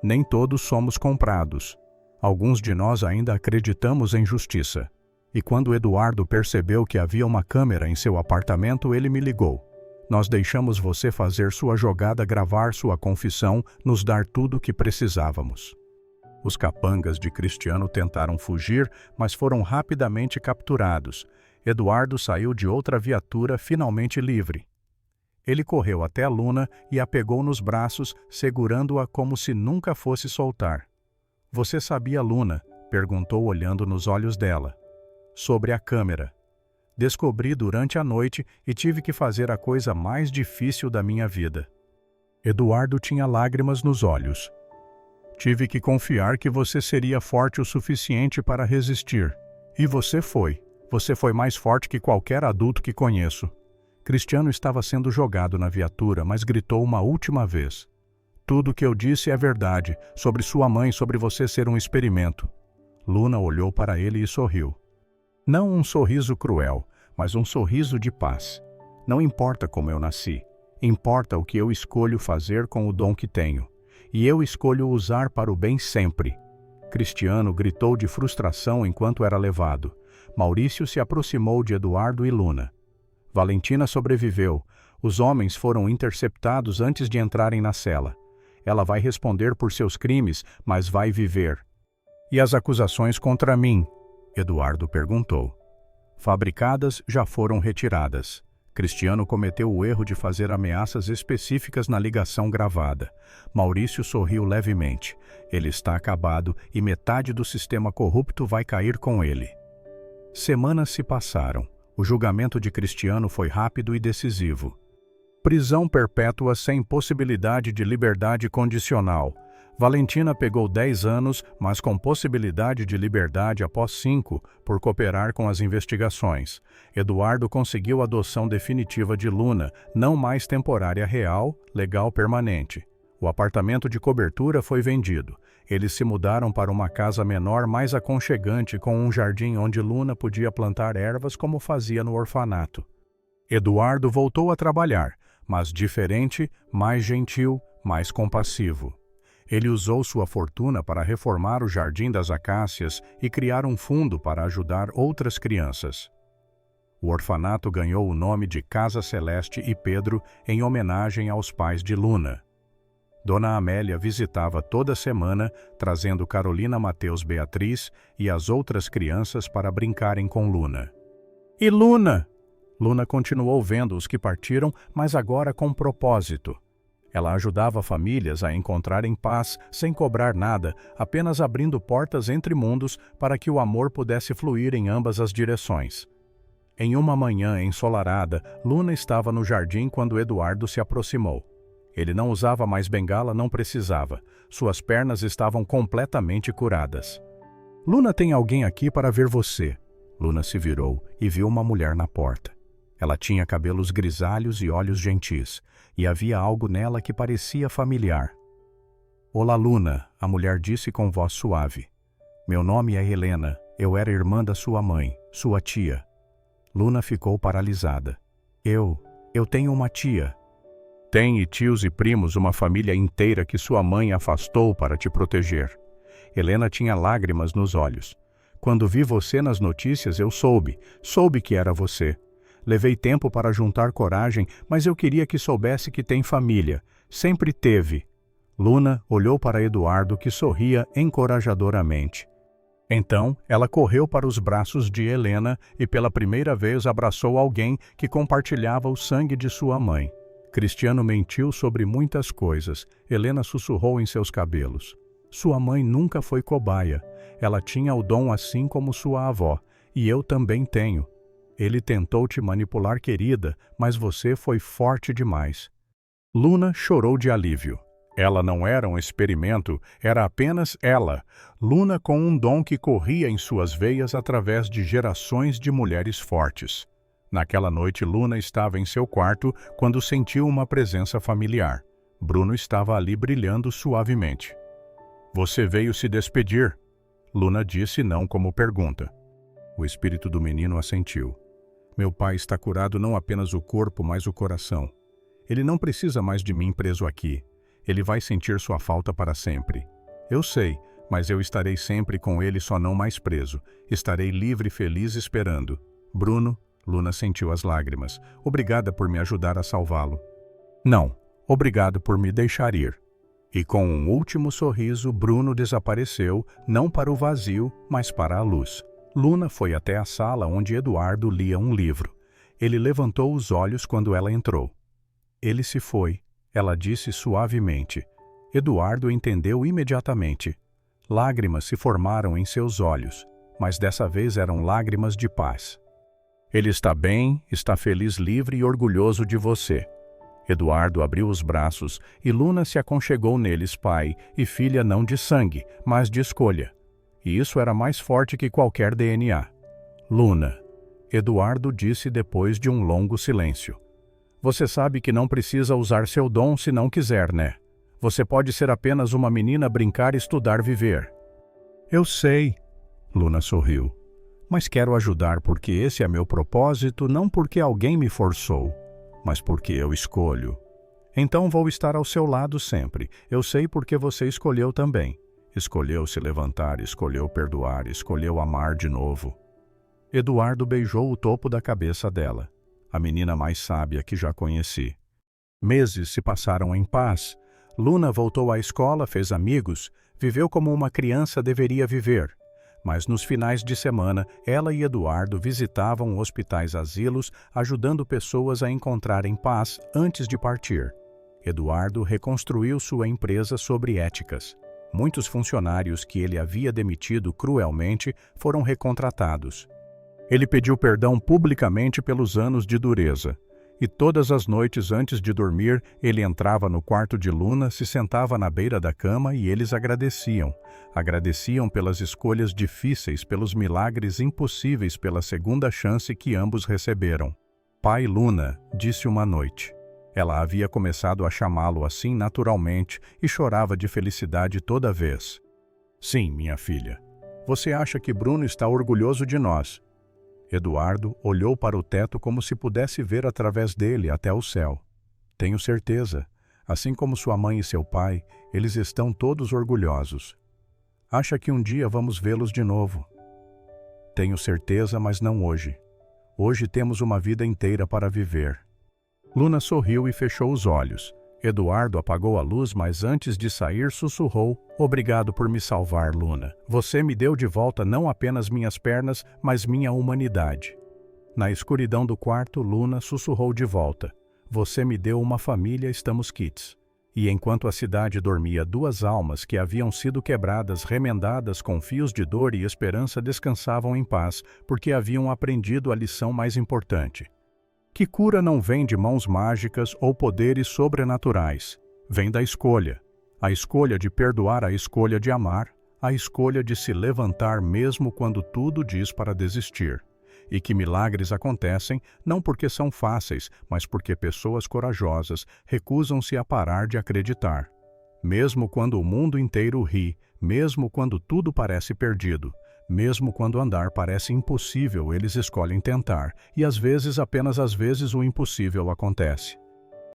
Nem todos somos comprados. Alguns de nós ainda acreditamos em justiça. E quando Eduardo percebeu que havia uma câmera em seu apartamento, ele me ligou. Nós deixamos você fazer sua jogada, gravar sua confissão, nos dar tudo o que precisávamos. Os capangas de Cristiano tentaram fugir, mas foram rapidamente capturados. Eduardo saiu de outra viatura, finalmente livre. Ele correu até Luna e a pegou nos braços, segurando-a como se nunca fosse soltar. Você sabia, Luna? Perguntou olhando nos olhos dela. Sobre a câmera. Descobri durante a noite e tive que fazer a coisa mais difícil da minha vida. Eduardo tinha lágrimas nos olhos. Tive que confiar que você seria forte o suficiente para resistir. E você foi. Você foi mais forte que qualquer adulto que conheço. Cristiano estava sendo jogado na viatura, mas gritou uma última vez. Tudo o que eu disse é verdade, sobre sua mãe, sobre você ser um experimento. Luna olhou para ele e sorriu. Não um sorriso cruel, mas um sorriso de paz. Não importa como eu nasci, importa o que eu escolho fazer com o dom que tenho. E eu escolho usar para o bem sempre. Cristiano gritou de frustração enquanto era levado. Maurício se aproximou de Eduardo e Luna. Valentina sobreviveu. Os homens foram interceptados antes de entrarem na cela. Ela vai responder por seus crimes, mas vai viver. E as acusações contra mim? Eduardo perguntou. Fabricadas já foram retiradas. Cristiano cometeu o erro de fazer ameaças específicas na ligação gravada. Maurício sorriu levemente. Ele está acabado e metade do sistema corrupto vai cair com ele. Semanas se passaram. O julgamento de Cristiano foi rápido e decisivo. Prisão perpétua sem possibilidade de liberdade condicional. Valentina pegou 10 anos, mas com possibilidade de liberdade após 5, por cooperar com as investigações. Eduardo conseguiu a adoção definitiva de Luna, não mais temporária real, legal permanente. O apartamento de cobertura foi vendido. Eles se mudaram para uma casa menor mais aconchegante com um jardim onde Luna podia plantar ervas como fazia no orfanato. Eduardo voltou a trabalhar, mas diferente, mais gentil, mais compassivo. Ele usou sua fortuna para reformar o Jardim das Acácias e criar um fundo para ajudar outras crianças. O orfanato ganhou o nome de Casa Celeste e Pedro em homenagem aos pais de Luna. Dona Amélia visitava toda semana, trazendo Carolina Mateus Beatriz e as outras crianças para brincarem com Luna. E Luna? Luna continuou vendo os que partiram, mas agora com propósito. Ela ajudava famílias a encontrarem paz sem cobrar nada, apenas abrindo portas entre mundos para que o amor pudesse fluir em ambas as direções. Em uma manhã ensolarada, Luna estava no jardim quando Eduardo se aproximou. Ele não usava mais bengala, não precisava. Suas pernas estavam completamente curadas. Luna tem alguém aqui para ver você. Luna se virou e viu uma mulher na porta. Ela tinha cabelos grisalhos e olhos gentis, e havia algo nela que parecia familiar. Olá, Luna, a mulher disse com voz suave. Meu nome é Helena, eu era irmã da sua mãe, sua tia. Luna ficou paralisada. Eu tenho uma tia. Tem e tios e primos, uma família inteira que sua mãe afastou para te proteger. Helena tinha lágrimas nos olhos. Quando vi você nas notícias, eu soube que era você. Levei tempo para juntar coragem, mas eu queria que soubesse que tem família. Sempre teve. Luna olhou para Eduardo, que sorria encorajadoramente. Então, ela correu para os braços de Helena e pela primeira vez abraçou alguém que compartilhava o sangue de sua mãe. Cristiano mentiu sobre muitas coisas. Helena sussurrou em seus cabelos. Sua mãe nunca foi cobaia. Ela tinha o dom assim como sua avó. E eu também tenho. Ele tentou te manipular, querida, mas você foi forte demais. Luna chorou de alívio. Ela não era um experimento, era apenas ela, Luna com um dom que corria em suas veias através de gerações de mulheres fortes. Naquela noite, Luna estava em seu quarto quando sentiu uma presença familiar. Bruno estava ali brilhando suavemente. Você veio se despedir? Luna disse não como pergunta. O espírito do menino assentiu. Meu pai está curado não apenas o corpo, mas o coração. Ele não precisa mais de mim preso aqui. Ele vai sentir sua falta para sempre. Eu sei, mas eu estarei sempre com ele, só não mais preso. Estarei livre e feliz esperando. Bruno, Luna sentiu as lágrimas. Obrigada por me ajudar a salvá-lo. Não, obrigado por me deixar ir. E com um último sorriso, Bruno desapareceu, não para o vazio, mas para a luz. Luna foi até a sala onde Eduardo lia um livro. Ele levantou os olhos quando ela entrou. Ele se foi, ela disse suavemente. Eduardo entendeu imediatamente. Lágrimas se formaram em seus olhos, mas dessa vez eram lágrimas de paz. Ele está bem, está feliz, livre e orgulhoso de você. Eduardo abriu os braços e Luna se aconchegou neles, pai e filha não de sangue, mas de escolha. E isso era mais forte que qualquer DNA. Luna, Eduardo disse depois de um longo silêncio. Você sabe que não precisa usar seu dom se não quiser, né? Você pode ser apenas uma menina, brincar, estudar, viver. Eu sei, Luna sorriu. Mas quero ajudar porque esse é meu propósito, não porque alguém me forçou, mas porque eu escolho. Então vou estar ao seu lado sempre. Eu sei porque você escolheu também. Escolheu se levantar, escolheu perdoar, escolheu amar de novo. Eduardo beijou o topo da cabeça dela, a menina mais sábia que já conheci. Meses se passaram em paz. Luna voltou à escola, fez amigos, viveu como uma criança deveria viver. Mas nos finais de semana, ela e Eduardo visitavam hospitais asilos, ajudando pessoas a encontrarem paz antes de partir. Eduardo reconstruiu sua empresa sobre éticas. Muitos funcionários que ele havia demitido cruelmente foram recontratados. Ele pediu perdão publicamente pelos anos de dureza. E todas as noites antes de dormir, ele entrava no quarto de Luna, se sentava na beira da cama e eles agradeciam. Agradeciam pelas escolhas difíceis, pelos milagres impossíveis, pela segunda chance que ambos receberam. Pai Luna, disse uma noite. Ela havia começado a chamá-lo assim naturalmente e chorava de felicidade toda vez. Sim, minha filha. Você acha que Bruno está orgulhoso de nós? Eduardo olhou para o teto como se pudesse ver através dele até o céu. Tenho certeza. Assim como sua mãe e seu pai, eles estão todos orgulhosos. Acha que um dia vamos vê-los de novo? Tenho certeza, mas não hoje. Hoje temos uma vida inteira para viver. Luna sorriu e fechou os olhos. Eduardo apagou a luz, mas antes de sair sussurrou: Obrigado por me salvar, Luna. Você me deu de volta não apenas minhas pernas, mas minha humanidade. Na escuridão do quarto, Luna sussurrou de volta: Você me deu uma família, estamos quites. E enquanto a cidade dormia, duas almas que haviam sido quebradas, remendadas com fios de dor e esperança, descansavam em paz, porque haviam aprendido a lição mais importante. Que cura não vem de mãos mágicas ou poderes sobrenaturais. Vem da escolha. A escolha de perdoar, a escolha de amar, a escolha de se levantar mesmo quando tudo diz para desistir. E que milagres acontecem não porque são fáceis, mas porque pessoas corajosas recusam-se a parar de acreditar. Mesmo quando o mundo inteiro ri, mesmo quando tudo parece perdido, mesmo quando andar parece impossível, eles escolhem tentar, e às vezes, apenas às vezes, o impossível acontece.